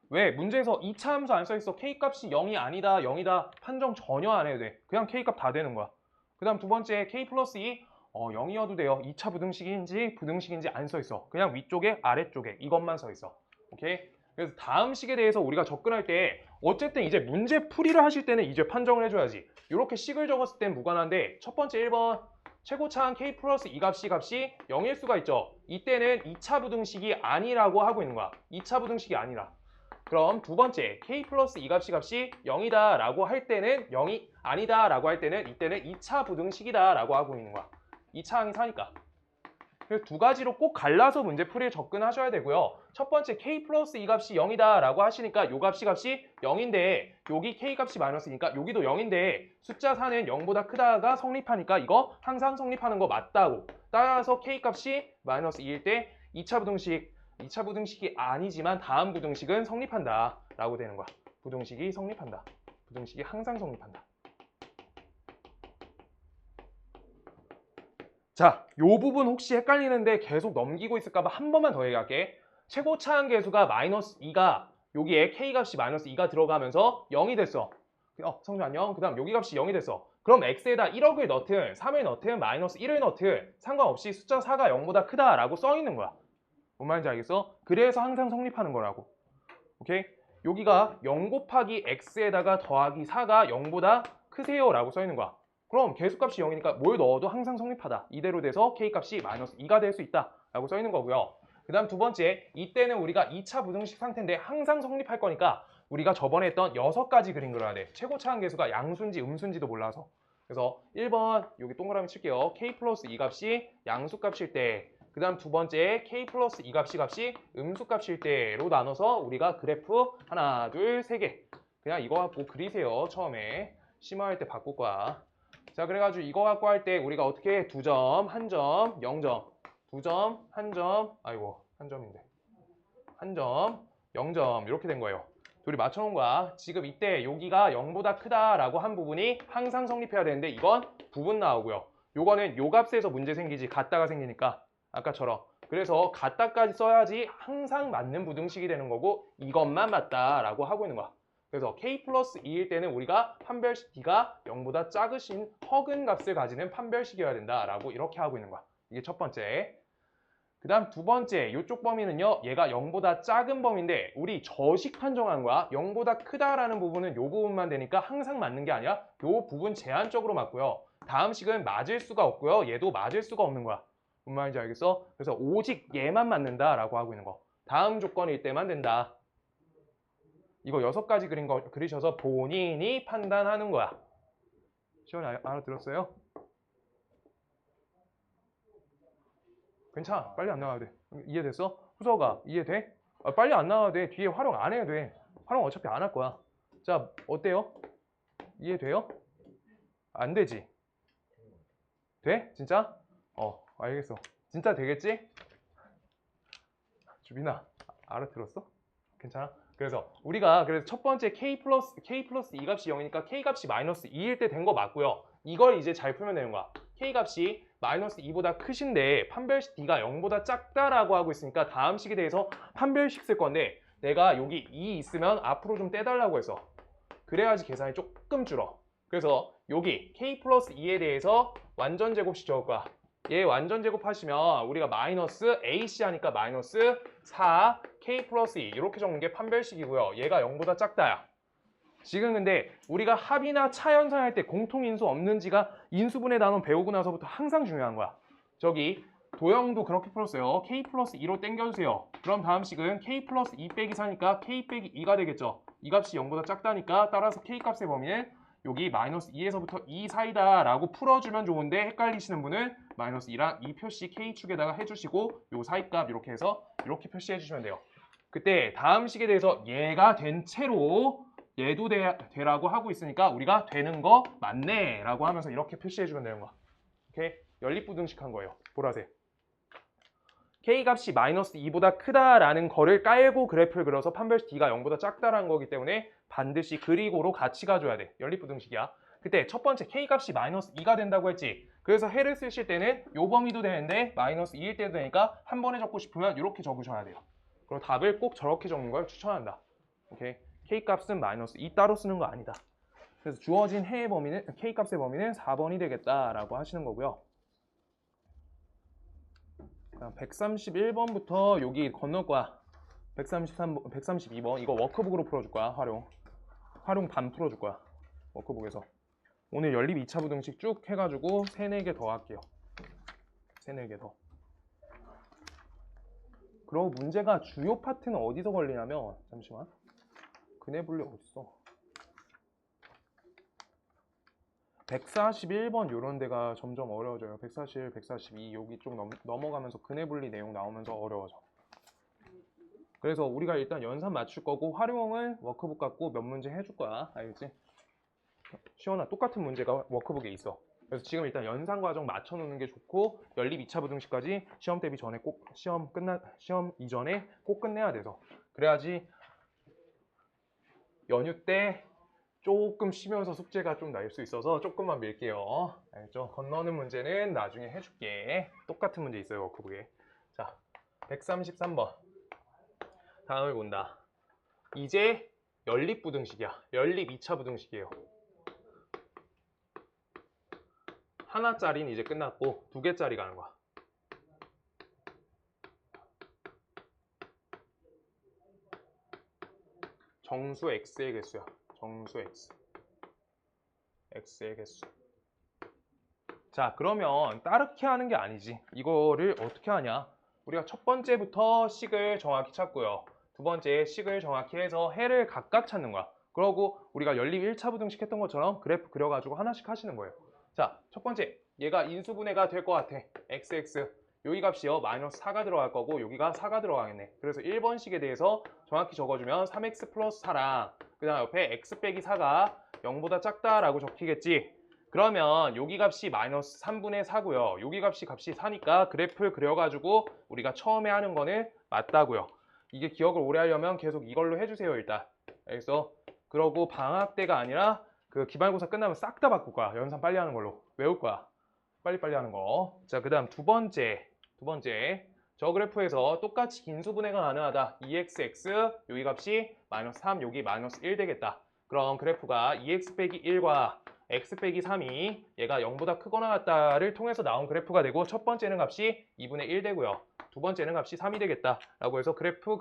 왜? 문제에서 2차 함수 안 써 있어. K값이 0이 아니다, 0이다 판정 전혀 안 해도 돼. 그냥 K값 다 되는 거야. 그 다음 두 번째 K 플러스 2 0이어도 돼요. 2차 부등식인지 안 써 있어. 그냥 위쪽에 아래쪽에 이것만 써 있어. 오케이? 그래서 다음 식에 대해서 우리가 접근할 때 어쨌든 이제 문제 풀이를 하실 때는 이제 판정을 해줘야지. 이렇게 식을 적었을 땐 무관한데 첫 번째 1번 최고차항 k 플러스 2값 값이 0일 수가 있죠. 이때는 2차 부등식이 아니라고 하고 있는 거야. 2차 부등식이 아니라. 그럼 두 번째 k 플러스 2값 값이 0이다 라고 할 때는 0이 아니다 라고 할 때는 이때는 2차 부등식이다 라고 하고 있는 거야. 2차항이 사니까. 그래서 두 가지로 꼭 갈라서 문제풀이에 접근하셔야 되고요. 첫 번째 k 플러스 2값이 0이다 라고 하시니까 요 값이 0인데 여기 k 값이 마이너스니까 여기도 0인데 숫자 4는 0보다 크다가 성립하니까 이거 항상 성립하는 거 맞다고. 따라서 k 값이 마이너스 2일 때 2차 부등식이 아니지만 다음 부등식은 성립한다 라고 되는 거야. 부등식이 성립한다. 부등식이 항상 성립한다. 자, 요 부분 혹시 헷갈리는데 계속 넘기고 있을까 봐 한 번만 더 얘기할게. 최고 차항 계수가 마이너스 2가 여기에 k값이 마이너스 2가 들어가면서 0이 됐어. 성준 안녕. 그 다음 여기 값이 0이 됐어. 그럼 x에다 1억을 넣든 3을 넣든 마이너스 1을 넣든 상관없이 숫자 4가 0보다 크다라고 써 있는 거야. 뭔 말인지 알겠어? 그래서 항상 성립하는 거라고. 오케이? 여기가 0 곱하기 x에다가 더하기 4가 0보다 크세요 라고 써 있는 거야. 그럼 계수값이 0이니까 뭘 넣어도 항상 성립하다. 이대로 돼서 k값이 마이너스 2가 될 수 있다 라고 써 있는 거고요. 그 다음 두 번째, 이때는 우리가 2차 부등식 상태인데 항상 성립할 거니까 우리가 저번에 했던 6가지 그림 그려야 돼. 최고차항 계수가 양수인지 음수인지도 몰라서. 그래서 1번 여기 동그라미 칠게요. k 플러스 2값이 양수값일 때, 그 다음 두 번째 k 플러스 2값이 음수값일 때로 나눠서 우리가 그래프 하나, 둘, 세 개 그냥 이거 갖고 그리세요. 처음에 심화할 때 바꿀 거야. 자, 그래가지고 이거 갖고 할 때 우리가 어떻게 해? 2점, 1점, 0점, 2점, 1점, 아이고 1점인데 1점, 0점 이렇게 된 거예요. 둘이 맞춰놓은 거야. 지금 이때 여기가 0보다 크다라고 한 부분이 항상 성립해야 되는데 이건 부분 나오고요. 요거는 요 값에서 문제 생기지 같다가 생기니까 아까처럼. 그래서 같다까지 써야지 항상 맞는 부등식이 되는 거고 이것만 맞다라고 하고 있는 거야. 그래서 k 플러스 2일 때는 우리가 판별식 d가 0보다 작으신 허근 값을 가지는 판별식이어야 된다라고 이렇게 하고 있는 거야. 이게 첫 번째. 그 다음 두 번째, 이쪽 범위는요. 얘가 0보다 작은 범위인데 우리 저식 판정한 거야. 0보다 크다라는 부분은 이 부분만 되니까 항상 맞는 게 아니라 이 부분 제한적으로 맞고요. 다음 식은 맞을 수가 없고요. 얘도 맞을 수가 없는 거야. 뭔 말인지 알겠어? 그래서 오직 얘만 맞는다라고 하고 있는 거. 다음 조건일 때만 된다. 이거 6가지 그린 거 그리셔서 본인이 판단하는 거야. 시원히 알아들었어요? 괜찮아. 빨리 안 나와도 돼. 이해됐어? 후서가 이해돼? 빨리 안 나와도 돼. 뒤에 활용 안 해도 돼. 활용 어차피 안 할 거야. 자, 어때요? 이해돼요? 안 되지? 돼? 진짜? 알겠어. 진짜 되겠지? 주빈아, 알아들었어? 괜찮아? 그래서 우리가 첫 번째 k 플러스 2 값이 0이니까 k 값이 마이너스 2일 때 된 거 맞고요. 이걸 이제 잘 풀면 되는 거야. k 값이 마이너스 2보다 크신데 판별식 d가 0보다 작다라고 하고 있으니까 다음 식에 대해서 판별식 쓸 건데 내가 여기 2 있으면 앞으로 좀 떼달라고 했어. 그래야지 계산이 조금 줄어. 그래서 여기 k 플러스 2에 대해서 완전 제곱식 적을 거야. 얘 완전 제곱하시면 우리가 마이너스 AC 하니까 마이너스 4 k 플러스 2 이렇게 적는 게 판별식이고요. 얘가 0보다 작다야. 지금 근데 우리가 합이나 차연산 할 때 공통인수 없는지가 인수분해 나눈 배우고 나서부터 항상 중요한 거야. 저기 도형도 그렇게 풀었어요. k 플러스 2로 땡겨주세요. 그럼 다음 식은 k 플러스 2 빼기 4니까 k 빼기 2가 되겠죠. 이 값이 0보다 작다니까 따라서 k 값의 범위는 여기 마이너스 2에서부터 2 사이다 라고 풀어주면 좋은데 헷갈리시는 분은 마이너스 2랑 2 표시 k축에다가 해주시고 요 사이값 이렇게 해서 이렇게 표시해 주시면 돼요. 그때 다음 식에 대해서 얘가 된 채로 얘도 되라고 하고 있으니까 우리가 되는 거 맞네 라고 하면서 이렇게 표시해 주면 되는 거야. 오케이? 연립부등식한 거예요. 보라색. k 값이 마이너스 2보다 크다라는 거를 깔고 그래프를 그려서 판별식 d가 0보다 작다라는 거기 때문에 반드시 그리고로 같이 가줘야 돼. 연립부등식이야. 그때 첫 번째 k 값이 마이너스 2가 된다고 했지. 그래서 해를 쓰실 때는 요 범위도 되는데 마이너스 2일 때도 되니까 한 번에 적고 싶으면 이렇게 적으셔야 돼요. 그리고 답을 꼭 저렇게 적는 걸 추천한다. 오케이? k 값은 마이너스 2 따로 쓰는 거 아니다. 그래서 주어진 해의 범위는 k 값의 범위는 4번이 되겠다라고 하시는 거고요. 131번부터 여기 건널 거야. 133번, 132번 이거 워크북으로 풀어줄 거야. 활용 반 풀어줄 거야. 워크북에서. 오늘 연립 2차 부등식 쭉 해가지고 3, 4개 더 할게요. 세네 개 더. 그리고 문제가 주요 파트는 어디서 걸리냐면, 잠시만. 근해 분리 어딨어? 141번 요런 데가 점점 어려워져요. 141, 142 여기 좀 넘어가면서 근해 분리 내용 나오면서 어려워져. 그래서 우리가 일단 연산 맞출 거고 활용은 워크북 갖고 몇 문제 해줄 거야. 알겠지? 시원아, 똑같은 문제가 워크북에 있어. 그래서 지금 일단 연산 과정 맞춰놓는 게 좋고 연립 2차 부등식까지 시험 대비 전에 꼭 시험 이전에 꼭 끝내야 돼서 그래야지 연휴 때 조금 쉬면서 숙제가 좀 날 수 있어서 조금만 밀게요. 알겠죠? 건너는 문제는 나중에 해줄게. 똑같은 문제 있어요, 워크북에. 자, 133번. 다음을 본다. 이제 연립 부등식이야. 연립 2차 부등식이에요. 하나짜리는 이제 끝났고 두 개짜리 가는 거야. 정수 x의 개수야. 정수 x. x의 개수. 자, 그러면 따르게 하는 게 아니지. 이거를 어떻게 하냐? 우리가 첫 번째부터 식을 정확히 찾고요. 두 번째 식을 정확히 해서 해를 각각 찾는 거야. 그러고 우리가 연립 1차 부등식 했던 것처럼 그래프 그려가지고 하나씩 하시는 거예요. 자, 첫 번째. 얘가 인수분해가 될 것 같아. xx. 여기 값이요. 마이너스 4가 들어갈 거고 여기가 4가 들어가겠네. 그래서 1번식에 대해서 정확히 적어주면 3x 플러스 4랑 그 다음 옆에 x 빼기 4가 0보다 작다라고 적히겠지. 그러면 여기 값이 마이너스 3분의 4고요. 여기 값이 4니까 그래프를 그려가지고 우리가 처음에 하는 거는 맞다고요. 이게 기억을 오래 하려면 계속 이걸로 해주세요, 일단. 그래서 그러고 방학 때가 아니라 그 기말고사 끝나면 싹 다 바꿀 거야. 연산 빨리 하는 걸로. 외울 거야. 빨리빨리 하는 거. 자, 그 다음 두 번째. 저 그래프에서 똑같이 인수분해가 가능하다. 2xx, 여기 값이 마이너스 3, 여기 마이너스 1 되겠다. 그럼 그래프가 2x 빼기 1과 x 빼기 3이 얘가 0보다 크거나 같다를 통해서 나온 그래프가 되고 첫 번째는 값이 2분의 1 되고요. 두 번째는 값이 3이 되겠다. 라고 해서 그래프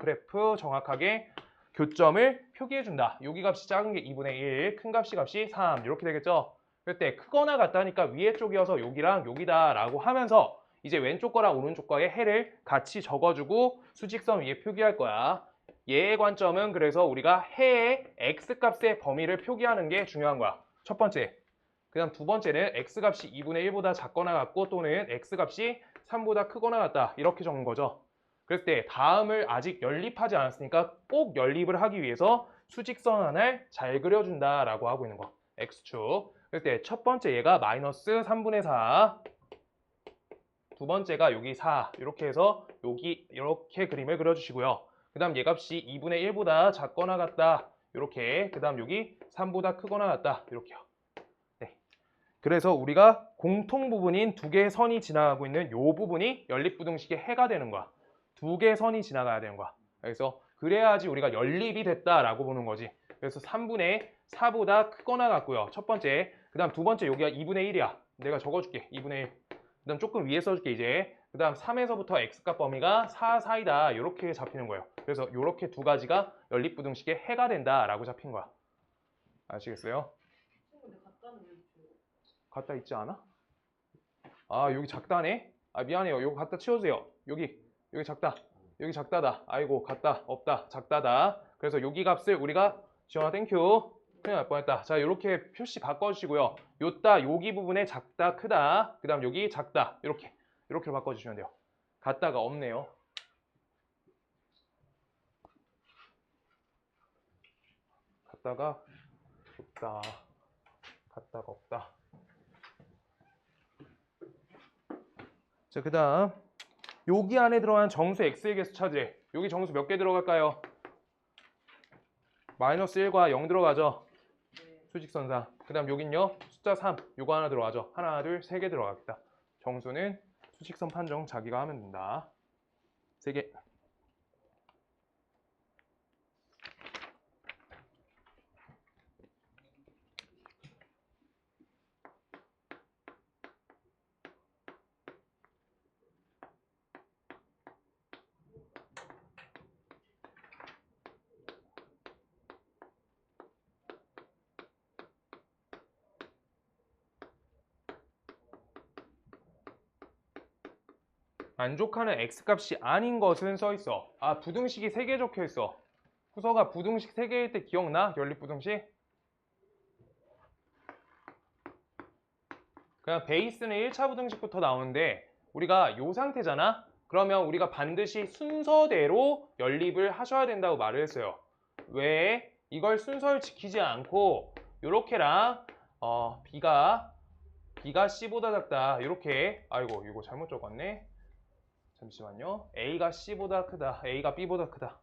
정확하게 교점을 표기해준다. 여기 값이 작은 게 2분의 1, 큰 값이 3 이렇게 되겠죠. 그때 크거나 같다니까 위에 쪽이어서 여기랑 여기다 라고 하면서 이제 왼쪽 거랑 오른쪽 거의 해를 같이 적어주고 수직선 위에 표기할 거야. 얘의 관점은 그래서 우리가 해의 x값의 범위를 표기하는 게 중요한 거야. 첫 번째. 그 다음 두 번째는 x값이 2분의 1보다 작거나 같고 또는 x값이 3보다 크거나 같다. 이렇게 적은 거죠. 그랬을 때 다음을 아직 연립하지 않았으니까 꼭 연립을 하기 위해서 수직선 하나를 잘 그려준다라고 하고 있는 거. x축. 그럴 때 첫 번째 얘가 마이너스 3분의 4. 두 번째가 여기 4. 이렇게 해서 여기 이렇게 그림을 그려주시고요. 그 다음 얘 값이 2분의 1보다 작거나 같다. 이렇게. 그 다음 여기 3보다 크거나 같다. 이렇게요. 네. 그래서 우리가 공통 부분인 두 개의 선이 지나가고 있는 이 부분이 연립부등식의 해가 되는 거야. 두 개의 선이 지나가야 되는 거야. 그래서 그래야지 우리가 연립이 됐다라고 보는 거지. 그래서 3분의 4보다 크거나 같고요. 첫 번째. 그 다음 두 번째 여기가 2분의 1이야. 내가 적어줄게. 2분의 1. 그 다음 조금 위에 써줄게 이제. 그 다음 3에서부터 x값 범위가 4 사이다. 이렇게 잡히는 거예요. 그래서 이렇게 두 가지가 연립부등식의 해가 된다라고 잡힌 거야. 아시겠어요? 근데 갖다는 왜 줘요? 갖다 있지 않아? 아, 여기 작다네? 아, 미안해요. 이거 갖다 치워주세요. 여기 작다. 여기 작다다. 아이고, 갖다. 없다. 작다다. 그래서 여기 값을 우리가 지원아 땡큐. 큰일 날 뻔했다. 자, 이렇게 표시 바꿔주시고요. 요따, 여기 부분에 작다, 크다. 그 다음 여기 작다. 이렇게 바꿔주시면 돼요. 갖다가 없네요. 갖다가 없다. 갖다가 없다. 자, 그 다음 여기 안에 들어간 정수 x의 개수 찾으래. 여기 정수 몇 개 들어갈까요? 마이너스 1과 0 들어가죠. 수직선상. 그 다음 여긴요. 숫자 3. 요거 하나 들어가죠. 하나, 둘, 세 개 들어가겠다. 정수는 수직선 판정 자기가 하면 된다. 3개. 만족하는 x값이 아닌 것은 써있어. 아, 부등식이 3개 적혀있어. 후서가 부등식 3개일 때 기억나? 연립부등식? 그냥 베이스는 1차 부등식부터 나오는데 우리가 요 상태잖아? 그러면 우리가 반드시 순서대로 연립을 하셔야 된다고 말을 했어요. 왜? 이걸 순서를 지키지 않고 요렇게랑 B가 C보다 작다. 이렇게 아이고 이거 잘못 적었네. 잠시만요. A가 C보다 크다. A가 B보다 크다.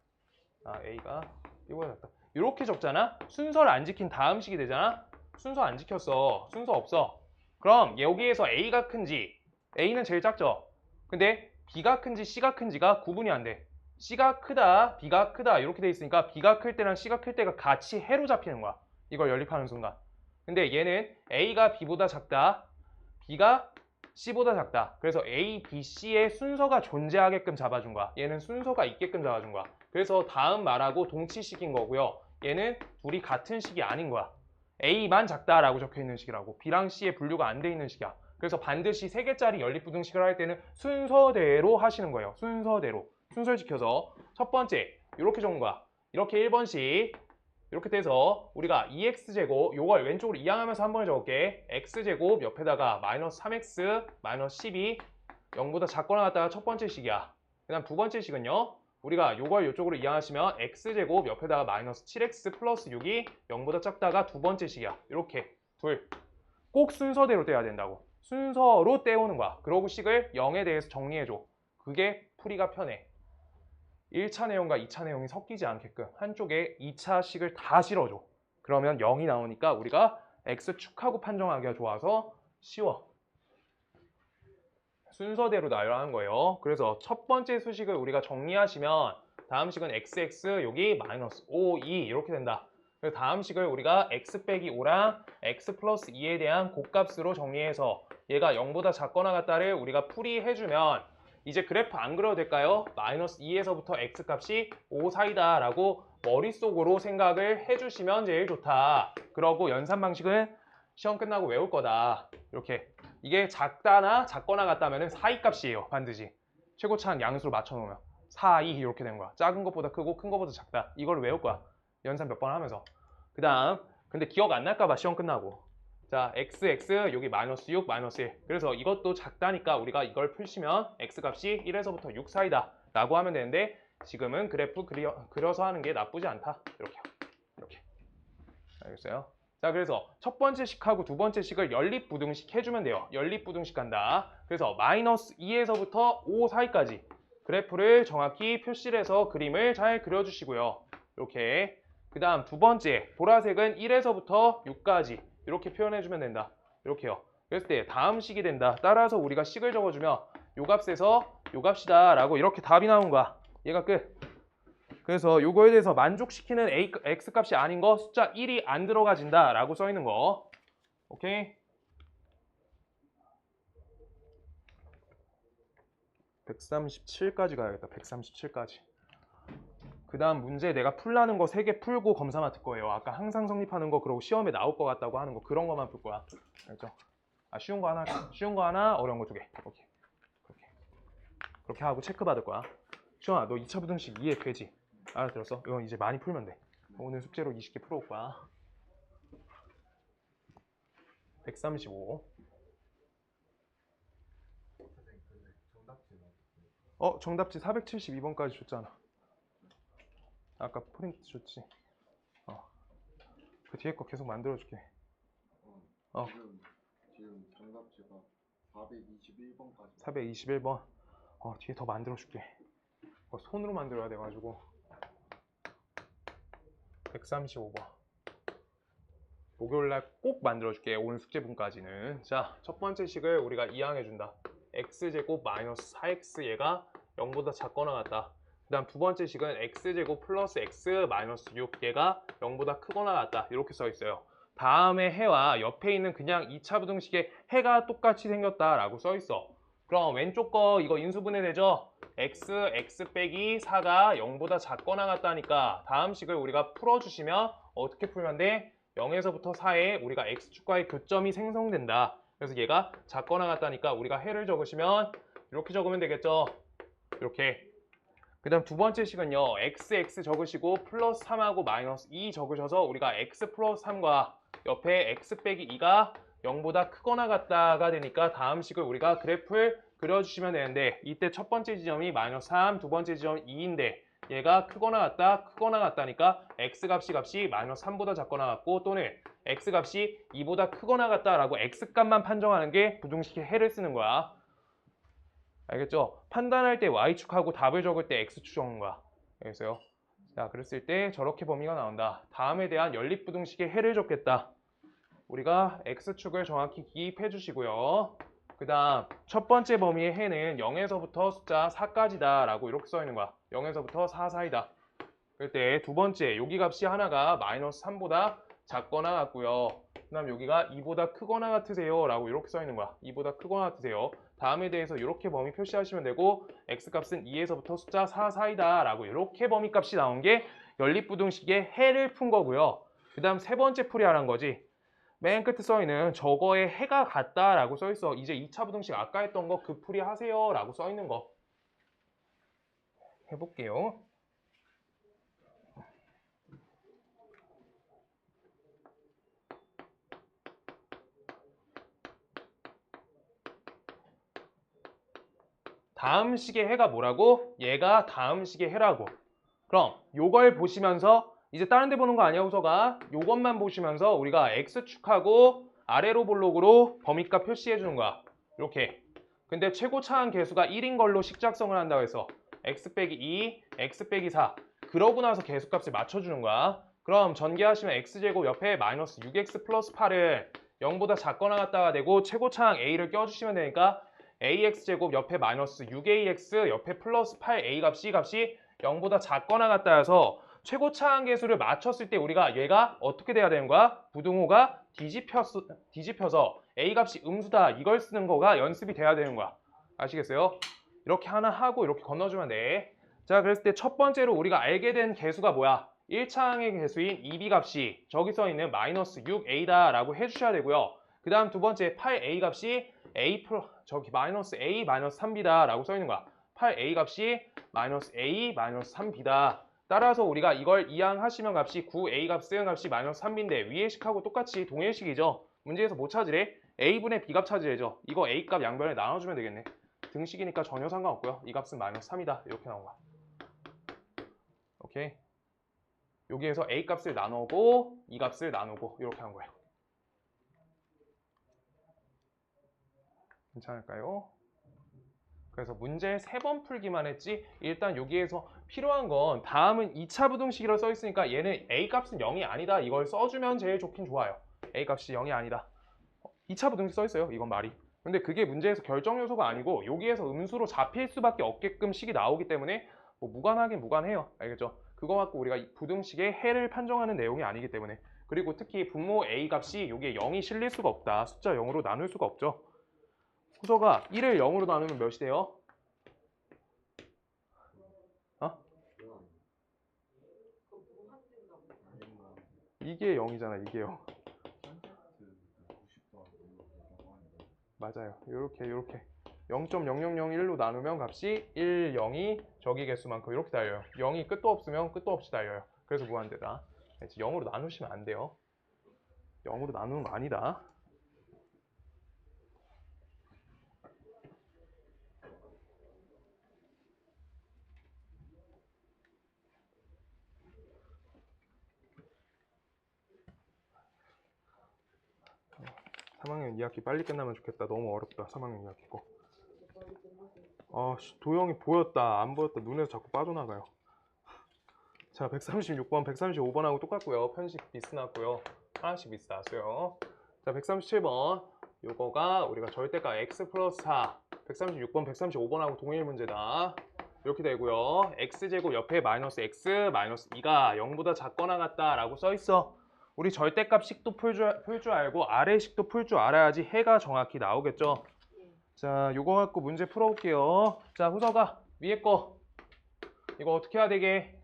A가 B보다 작다. 이렇게 적잖아? 순서를 안 지킨 다음 식이 되잖아? 순서 안 지켰어. 순서 없어. 그럼 여기에서 A가 큰지 A는 제일 작죠? 근데 B가 큰지 C가 큰지가 구분이 안 돼. C가 크다, B가 크다 이렇게 돼 있으니까 B가 클 때랑 C가 클 때가 같이 해로 잡히는 거야. 이걸 연립하는 순간. 근데 얘는 A가 B보다 작다, B가 C보다 작다. 그래서 A, B, C의 순서가 존재하게끔 잡아준 거야. 얘는 순서가 있게끔 잡아준 거야. 그래서 다음 말하고 동치식인 거고요. 얘는 둘이 같은 식이 아닌 거야. A만 작다라고 적혀있는 식이라고. B랑 C의 분류가 안 돼 있는 식이야. 그래서 반드시 3개짜리 연립부등식을 할 때는 순서대로 하시는 거예요. 순서대로. 순서를 지켜서 첫 번째 이렇게 적은 거야. 이렇게 1번씩 이렇게 돼서 우리가 2x제곱 요걸 왼쪽으로 이항하면서 한 번에 적을게. x제곱 옆에다가 마이너스 3x 마이너스 12 0보다 작거나 같다가 첫 번째 식이야. 그 다음 두 번째 식은요. 우리가 요걸 이쪽으로 이항하시면 x제곱 옆에다가 마이너스 7x 플러스 6이 0보다 작다가 두 번째 식이야. 이렇게 둘. 꼭 순서대로 떼야 된다고. 순서로 떼오는 거야. 그러고 식을 0에 대해서 정리해줘. 그게 풀이가 편해. 1차 내용과 2차 내용이 섞이지 않게끔 한쪽에 2차 식을 다 실어줘. 그러면 0이 나오니까 우리가 x축하고 판정하기가 좋아서 쉬워. 순서대로 나열하는 거예요. 그래서 첫 번째 수식을 우리가 정리하시면 다음 식은 xx 여기 마이너스 5, 2 이렇게 된다. 그래서 다음 식을 우리가 x 빼기 5랑 x 플러스 2에 대한 곱값으로 정리해서 얘가 0보다 작거나 같다를 우리가 풀이해주면 이제 그래프 안 그려도 될까요? 마이너스 2에서부터 x값이 5 사이다 라고 머릿속으로 생각을 해주시면 제일 좋다. 그러고 연산 방식은 시험 끝나고 외울 거다. 이렇게 이게 작다나 작거나 같다면 사이값이에요. 반드시 최고차는 양수로 맞춰놓으면 4, 2 이렇게 되는 거야. 작은 것보다 크고 큰 것보다 작다. 이걸 외울 거야. 연산 몇 번 하면서. 그 다음 근데 기억 안 날까 봐 시험 끝나고. 자, x 여기 마이너스 6, 마이너스 1. 그래서 이것도 작다니까 우리가 이걸 풀시면 x값이 1에서부터 6 사이다 라고 하면 되는데 지금은 그래프 그려서 하는 게 나쁘지 않다. 이렇게. 알겠어요? 자, 그래서 첫 번째 식하고 두 번째 식을 연립부등식 해주면 돼요. 연립부등식 간다. 그래서 마이너스 2에서부터 5 사이까지 그래프를 정확히 표시를 해서 그림을 잘 그려주시고요. 이렇게. 그 다음 두 번째 보라색은 1에서부터 6까지 이렇게 표현해주면 된다. 이렇게요. 그랬을 때 다음 식이 된다. 따라서 우리가 식을 적어주면 요 값에서 요 값이다 라고 이렇게 답이 나온 거야. 얘가 끝. 그래서 요거에 대해서 만족시키는 x값이 아닌 거 숫자 1이 안 들어가진다 라고 써있는 거. 오케이? 137까지 가야겠다. 137까지. 그 다음 문제 내가 풀라는 거 3개 풀고 검사 맡을 거예요. 아까 항상 성립하는 거 그리고 시험에 나올 것 같다고 하는 거 그런 거만 풀 거야. 알죠? 쉬운 거 하나, 어려운 거 2개. 오케이. 그렇게 하고 체크 받을 거야. 시원아, 너 2차 부등식 이해 되지? 알아들었어? 이건 이제 많이 풀면 돼. 오늘 숙제로 20개 풀어올 거야. 135. 정답지 472번까지 줬잖아. 아까 프린트 줬지. 그 뒤에 거 계속 만들어줄게. 지금 정답지가 421번까지. 421번. 뒤에 더 만들어줄게. 손으로 만들어야 돼가지고. 135번. 목요일날 꼭 만들어줄게. 오늘 숙제분까지는. 자, 첫 번째 식을 우리가 이항해준다. x제곱 마이너스 4x 얘가 0보다 작거나 같다. 그 다음 두 번째 식은 x제곱 플러스 x 마이너스 6 얘가 0보다 크거나 같다. 이렇게 써 있어요. 다음에 해와 옆에 있는 그냥 2차 부등식에 해가 똑같이 생겼다라고 써 있어. 그럼 왼쪽 거 이거 인수분해 되죠? x 빼기 4가 0보다 작거나 같다니까 다음 식을 우리가 풀어주시면 어떻게 풀면 돼? 0에서부터 4에 우리가 x축과의 교점이 생성된다. 그래서 얘가 작거나 같다니까 우리가 해를 적으시면 이렇게 적으면 되겠죠. 이렇게. 그 다음 두 번째 식은요. x 적으시고 플러스 3하고 마이너스 2 적으셔서 우리가 x 플러스 3과 옆에 x 빼기 2가 0보다 크거나 같다가 되니까 다음 식을 우리가 그래프를 그려주시면 되는데 이때 첫 번째 지점이 마이너스 3, 두 번째 지점이 2인데 얘가 크거나 같다니까 x 값이 마이너스 3보다 작거나 같고 또는 x 값이 2보다 크거나 같다라고 x 값만 판정하는 게 부등식의 해를 쓰는 거야. 알겠죠? 판단할 때 y축하고 답을 적을 때 x축 적는 거야. 알겠어요? 자, 그랬을 때 저렇게 범위가 나온다. 다음에 대한 연립부등식의 해를 적겠다. 우리가 x축을 정확히 기입해 주시고요. 그 다음 첫 번째 범위의 해는 0에서부터 숫자 4까지다 라고 이렇게 써 있는 거야. 0에서부터 4 사이다. 그럴 때 두 번째 여기 값이 하나가 마이너스 3보다 작거나 같고요. 그 다음 여기가 2보다 크거나 같으세요 라고 이렇게 써 있는 거야. 2보다 크거나 같으세요. 다음에 대해서 이렇게 범위 표시하시면 되고 x값은 2에서부터 숫자 4 사이다 라고 이렇게 범위 값이 나온 게 연립부등식의 해를 푼 거고요. 그 다음 세 번째 풀이하라는 거지. 맨 끝에 써있는 저거의 해가 같다라고 써있어. 이제 2차 부등식 아까 했던 거 그 풀이 하세요 라고 써있는 거 해볼게요. 다음 식의 해가 뭐라고? 얘가 다음 식의 해라고. 그럼 요걸 보시면서 이제 다른 데 보는 거 아니야 후서가. 요것만 보시면서 우리가 x축하고 아래로 볼록으로 범위값 표시해 주는 거야. 이렇게. 근데 최고 차항 계수가 1인 걸로 식작성을 한다고 해서 x 빼기 2, x 빼기 4 그러고 나서 계수값을 맞춰주는 거야. 그럼 전개하시면 x제곱 옆에 마이너스 6x 플러스 8을 0보다 작거나 같다가 되고 최고 차항 a를 껴주시면 되니까 ax제곱 옆에 마이너스 6ax 옆에 플러스 8a 값이 0보다 작거나 같다 해서 최고 차항 계수를 맞췄을 때 우리가 얘가 어떻게 돼야 되는 거야? 부등호가 뒤집혀서 a 값이 음수다 이걸 쓰는 거가 연습이 돼야 되는 거야. 아시겠어요? 이렇게 하나 하고 이렇게 건너주면 돼. 자, 그랬을 때 첫 번째로 우리가 알게 된 계수가 뭐야? 1차항의 계수인 2b 값이 저기 써 있는 마이너스 6a다 라고 해주셔야 되고요. 그 다음 두 번째 8a 값이 저기 마이너스 a 마이너스 3b다 라고 써 있는 거야. 8a 값이 마이너스 a 마이너스 3b다. 따라서 우리가 이걸 이항하시면 값이 9a 값은 값이 마이너스 3b인데 위의 식하고 똑같이 동일식이죠. 문제에서 뭐 찾으래? a분의 b값 찾으래죠. 이거 a값 양변에 나눠주면 되겠네. 등식이니까 전혀 상관없고요. 이 값은 마이너스 3이다. 이렇게 나온 거야. 오케이. 여기에서 a 값을 나누고 이 값을 나누고 이렇게 한 거예요. 괜찮을까요? 그래서 문제 3번 풀기만 했지 일단 여기에서 필요한 건 다음은 2차 부등식이라고 써 있으니까 얘는 a 값은 0이 아니다 이걸 써주면 제일 좋긴 좋아요. a 값이 0이 아니다. 2차 부등식 써 있어요. 이건 말이. 근데 그게 문제에서 결정 요소가 아니고 여기에서 음수로 잡힐 수밖에 없게끔 식이 나오기 때문에 뭐 무관하긴 무관해요. 알겠죠? 그거 갖고 우리가 부등식의 해를 판정하는 내용이 아니기 때문에. 그리고 특히 분모 a 값이 여기에 0이 실릴 수가 없다. 숫자 0으로 나눌 수가 없죠. 후서가 1을 0으로 나누면 몇이 돼요? 어? 이게 0이잖아. 이게 0. 맞아요. 요렇게 0.0001로 나누면 값이 1, 0이 저기 개수만큼 이렇게 달려요. 0이 끝도 없으면 끝도 없이 달려요. 그래서 무한대다. 0으로 나누시면 안 돼요. 0으로 나누는 거 아니다. 삼 3학년 2학기 빨리 끝나면 좋겠다. 너무 어렵다. 3학년 2학기 거. 아, 도형이 보였다. 안 보였다. 눈에서 자꾸 빠져나가요. 자, 136번, 135번하고 똑같고요. 편식 미스 나왔고요. 하나씩 미스 나왔어요. 자, 137번. 요거가 우리가 절대값 x 플러스 4. 136번, 135번하고 동일 문제다. 이렇게 되고요. x제곱 옆에 마이너스 x, 마이너스 2가 0보다 작거나 같다 라고 써있어. 우리 절대값 식도 풀 줄 알고 아래 식도 풀 줄 알아야지 해가 정확히 나오겠죠. 자, 요거 갖고 문제 풀어볼게요. 자, 후서가 위에 거 이거 어떻게 해야 되게?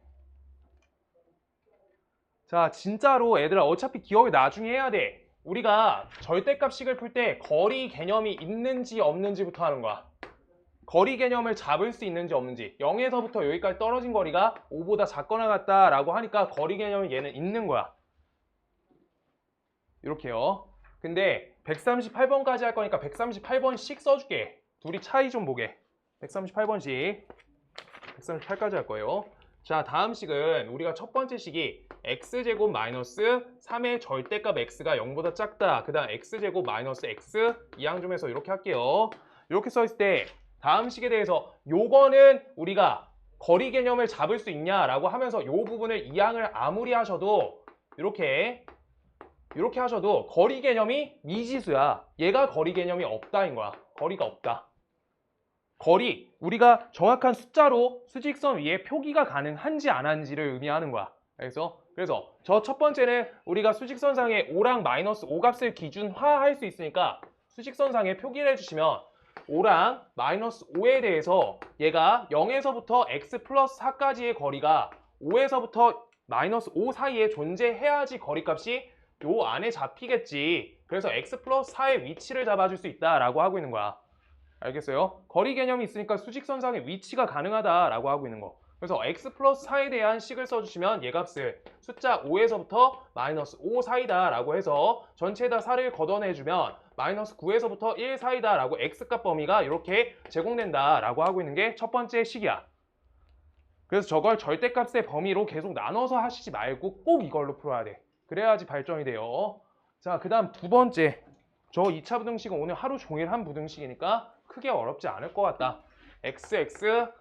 자, 진짜로 애들아 어차피 기억을 나중에 해야 돼. 우리가 절대값식을 풀 때 거리 개념이 있는지 없는지부터 하는 거야. 거리 개념을 잡을 수 있는지 없는지 0에서부터 여기까지 떨어진 거리가 5보다 작거나 같다라고 하니까 거리 개념이 얘는 있는 거야. 이렇게요. 근데 138번까지 할 거니까 138번씩 써줄게. 둘이 차이 좀 보게. 138번씩 138까지 할 거예요. 자, 다음 식은 우리가 첫 번째 식이 x제곱 마이너스 3의 절대값 x가 0보다 작다. 그 다음 x제곱 마이너스 x 이항 좀 해서 이렇게 할게요. 이렇게 써있을 때 다음 식에 대해서 요거는 우리가 거리 개념을 잡을 수 있냐라고 하면서 요 부분을 이항을 아무리 하셔도 이렇게 하셔도 거리 개념이 미지수야. 얘가 거리 개념이 없다인 거야. 거리가 없다. 거리, 우리가 정확한 숫자로 수직선 위에 표기가 가능한지 안 한지를 의미하는 거야. 그래서 저 첫 번째는 우리가 수직선상에 5랑 마이너스 5 값을 기준화할 수 있으니까 수직선상에 표기를 해주시면 5랑 마이너스 5에 대해서 얘가 0에서부터 x 플러스 4까지의 거리가 5에서부터 마이너스 5 사이에 존재해야지 거리값이 요 안에 잡히겠지. 그래서 x 플러스 4의 위치를 잡아줄 수 있다라고 하고 있는 거야. 알겠어요? 거리 개념이 있으니까 수직선상의 위치가 가능하다라고 하고 있는 거. 그래서 x 플러스 4에 대한 식을 써주시면 얘 값을 숫자 5에서부터 마이너스 5 사이다라고 해서 전체에다 4를 걷어내주면 마이너스 9에서부터 1 사이다라고 x값 범위가 이렇게 제공된다라고 하고 있는 게 첫 번째 식이야. 그래서 저걸 절대값의 범위로 계속 나눠서 하시지 말고 꼭 이걸로 풀어야 돼. 그래야지 발전이 돼요. 자, 그 다음 두 번째. 저 2차 부등식은 오늘 하루 종일 한 부등식이니까 크게 어렵지 않을 것 같다. x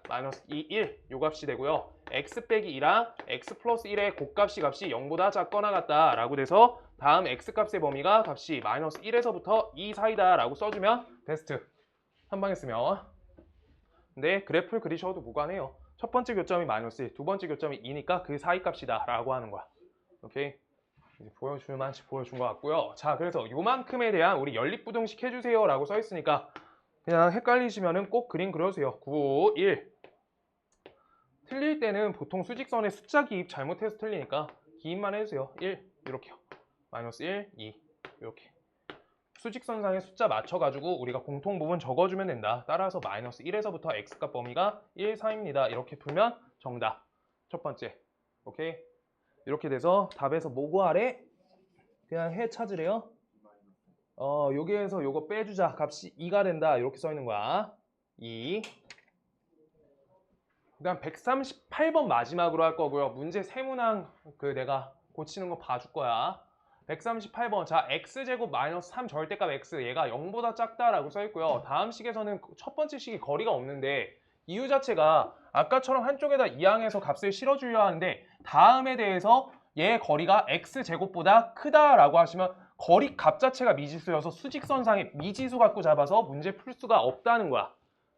마이너스 2, 1 요 값이 되고요. x 빼기 2랑 x 플러스 1의 곱값이 0보다 작거나 같다 라고 돼서 다음 x 값의 범위가 값이 마이너스 1에서부터 2 사이다 라고 써주면 베스트. 한 방에 쓰면. 근데 그래프를 그리셔도 무관해요. 첫 번째 교점이 마이너스 1, 두 번째 교점이 2니까 그 사이 값이다 라고 하는 거야. 오케이? 이제 보여줄 만치 보여준 것 같고요. 자, 그래서 요만큼에 대한 우리 연립부등식 해주세요 라고 써있으니까 그냥 헷갈리시면은 꼭 그림 그려주세요. 9, 1. 틀릴 때는 보통 수직선에 숫자 기입 잘못해서 틀리니까 기입만 해주세요. 1 이렇게요. 마이너스 1, 2 이렇게. 수직선상에 숫자 맞춰가지고 우리가 공통부분 적어주면 된다. 따라서 마이너스 1에서부터 x값 범위가 1, 4입니다. 이렇게 풀면 정답. 첫 번째. 오케이? 이렇게 돼서 답에서 뭐 구하래? 그냥 해 찾으래요. 여기에서 요거 빼주자. 값이 2가 된다. 이렇게 써 있는 거야. 2. 그다음 138번 마지막으로 할 거고요. 문제 세문항 내가 고치는 거 봐줄 거야. 138번. 자, x제곱 마이너스 3 절대값 x 얘가 0보다 작다라고 써 있고요. 다음 식에서는 첫 번째 식이 거리가 없는데 이유 자체가 아까처럼 한쪽에다 이항해서 값을 실어주려 하는데 다음에 대해서 얘 거리가 x제곱보다 크다라고 하시면 거리 값 자체가 미지수여서 수직선상에 미지수 갖고 잡아서 문제 풀 수가 없다는 거야.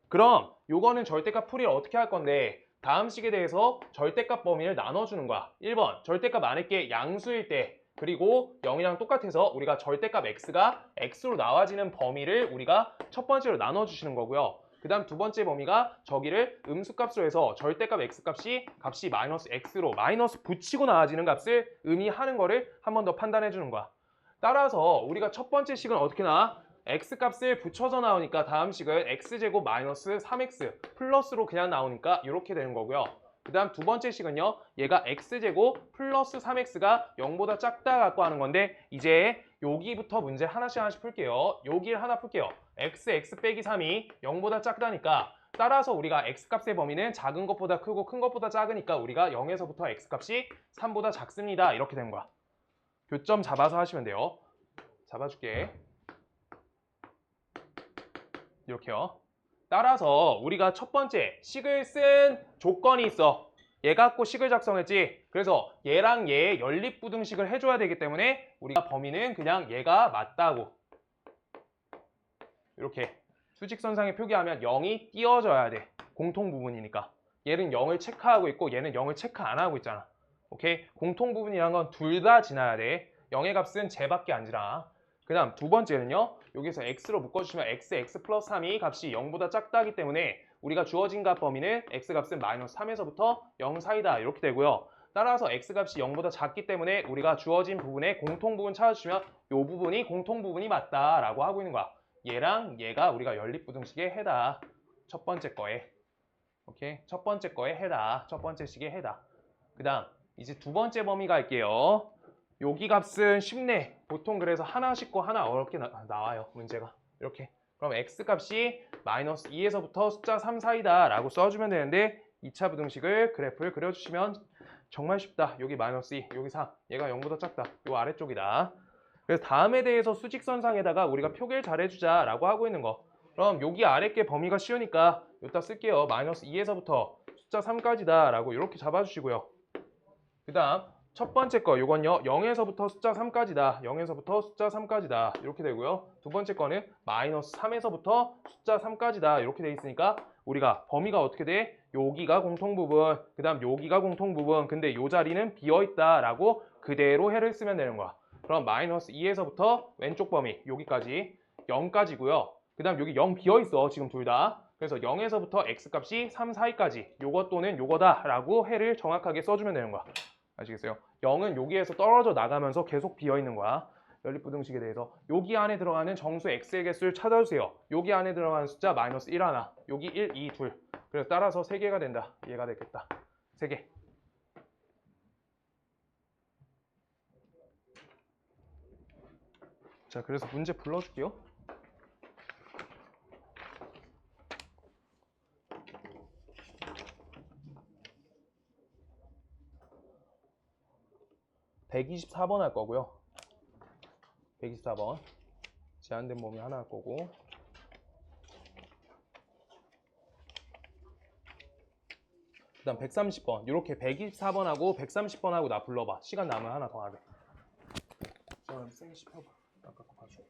그럼 요거는 절대값 풀이를 어떻게 할 건데 다음 식에 대해서 절대값 범위를 나눠주는 거야. 1번 절대값 안에 게 양수일 때 그리고 0이랑 똑같아서 우리가 절대값 x가 x로 나와지는 범위를 우리가 첫 번째로 나눠주시는 거고요. 그 다음 두 번째 범위가 저기를 음수값으로 해서 절대값 x값이 마이너스 x로 마이너스 붙이고 나와지는 값을 의미하는 거를 한 번 더 판단해 주는 거야. 따라서 우리가 첫 번째 식은 어떻게 나와? x값을 붙여서 나오니까 다음 식은 x제곱 마이너스 3x 플러스로 그냥 나오니까 이렇게 되는 거고요. 그 다음 두 번째 식은요. 얘가 x제곱 플러스 3x가 0보다 작다 갖고 하는 건데 이제 여기부터 문제 하나씩 풀게요. 여기를 하나 풀게요. x 빼기 3이 0보다 작다니까 따라서 우리가 x값의 범위는 작은 것보다 크고 큰 것보다 작으니까 우리가 0에서부터 x값이 3보다 작습니다. 이렇게 된 거야. 교점 잡아서 하시면 돼요. 잡아줄게. 이렇게요. 따라서 우리가 첫 번째 식을 쓴 조건이 있어. 얘 갖고 식을 작성했지. 그래서 얘랑 얘의 연립부등식을 해줘야 되기 때문에 우리가 범위는 그냥 얘가 맞다고. 이렇게 수직선상에 표기하면 0이 띄어져야 돼. 공통부분이니까. 얘는 0을 체크하고 있고 얘는 0을 체크 안 하고 있잖아. 오케이? 공통부분이란 건 둘 다 지나야 돼. 0의 값은 쟤밖에 안 지나. 그 다음 두 번째는요. 여기서 x로 묶어주시면 x 플러스 3이 값이 0보다 작다기 때문에 우리가 주어진 값 범위는 x값은 마이너스 3에서부터 0 사이다 이렇게 되고요. 따라서 x값이 0보다 작기 때문에 우리가 주어진 부분의 공통부분 찾아주시면 이 부분이 공통부분이 맞다라고 하고 있는 거야. 얘랑 얘가 우리가 연립부등식에 해다. 첫 번째 거에. 오케이? 첫 번째 거에 해다. 첫 번째 식에 해다. 그 다음 이제 두 번째 범위 갈게요. 여기 값은 쉽네. 보통 그래서 하나 쉽고 하나 어렵게 나와요. 문제가. 이렇게. 그럼 x값이 마이너스 2에서부터 숫자 3 사이다 라고 써주면 되는데 2차 부등식을 그래프를 그려주시면 정말 쉽다. 여기 마이너스 2, 여기 3. 얘가 0보다 작다. 요 아래쪽이다. 그래서 다음에 대해서 수직선상에다가 우리가 표기를 잘해주자 라고 하고 있는 거. 그럼 여기 아래 게 범위가 쉬우니까 여기다 쓸게요. 마이너스 2에서부터 숫자 3까지다 라고 이렇게 잡아주시고요. 그 다음 첫 번째 거 요건요. 0에서부터 숫자 3까지다. 0에서부터 숫자 3까지다. 이렇게 되고요. 두 번째 거는 마이너스 3에서부터 숫자 3까지다. 이렇게 돼 있으니까 우리가 범위가 어떻게 돼? 여기가 공통부분, 그 다음 여기가 공통부분, 근데 요 자리는 비어있다 라고 그대로 해를 쓰면 되는 거야. 그럼 마이너스 2에서부터 왼쪽 범위 여기까지 0까지고요. 그 다음 여기 0 비어있어 지금 둘 다. 그래서 0에서부터 x값이 3 사이까지 요것 또는 요거다 라고 해를 정확하게 써주면 되는 거야. 아시겠어요? 0은 여기에서 떨어져 나가면서 계속 비어있는 거야. 연립부등식에 대해서 여기 안에 들어가는 정수 x의 개수를 찾아주세요. 여기 안에 들어가는 숫자 마이너스 1 하나, 여기 1, 2, 2. 그래서 따라서 3개가 된다. 얘가 되겠다. 3개. 자, 그래서 문제 불러줄게요. (124번) 할 거고요. 124번 제한된 범위 하나 할 거고, 그 다음 130번 이렇게 124번하고 130번하고 나 불러봐. 시간 남으면 하나 더 하게. 자, 쌤이 씹혀봐. 아까 거 봐줘.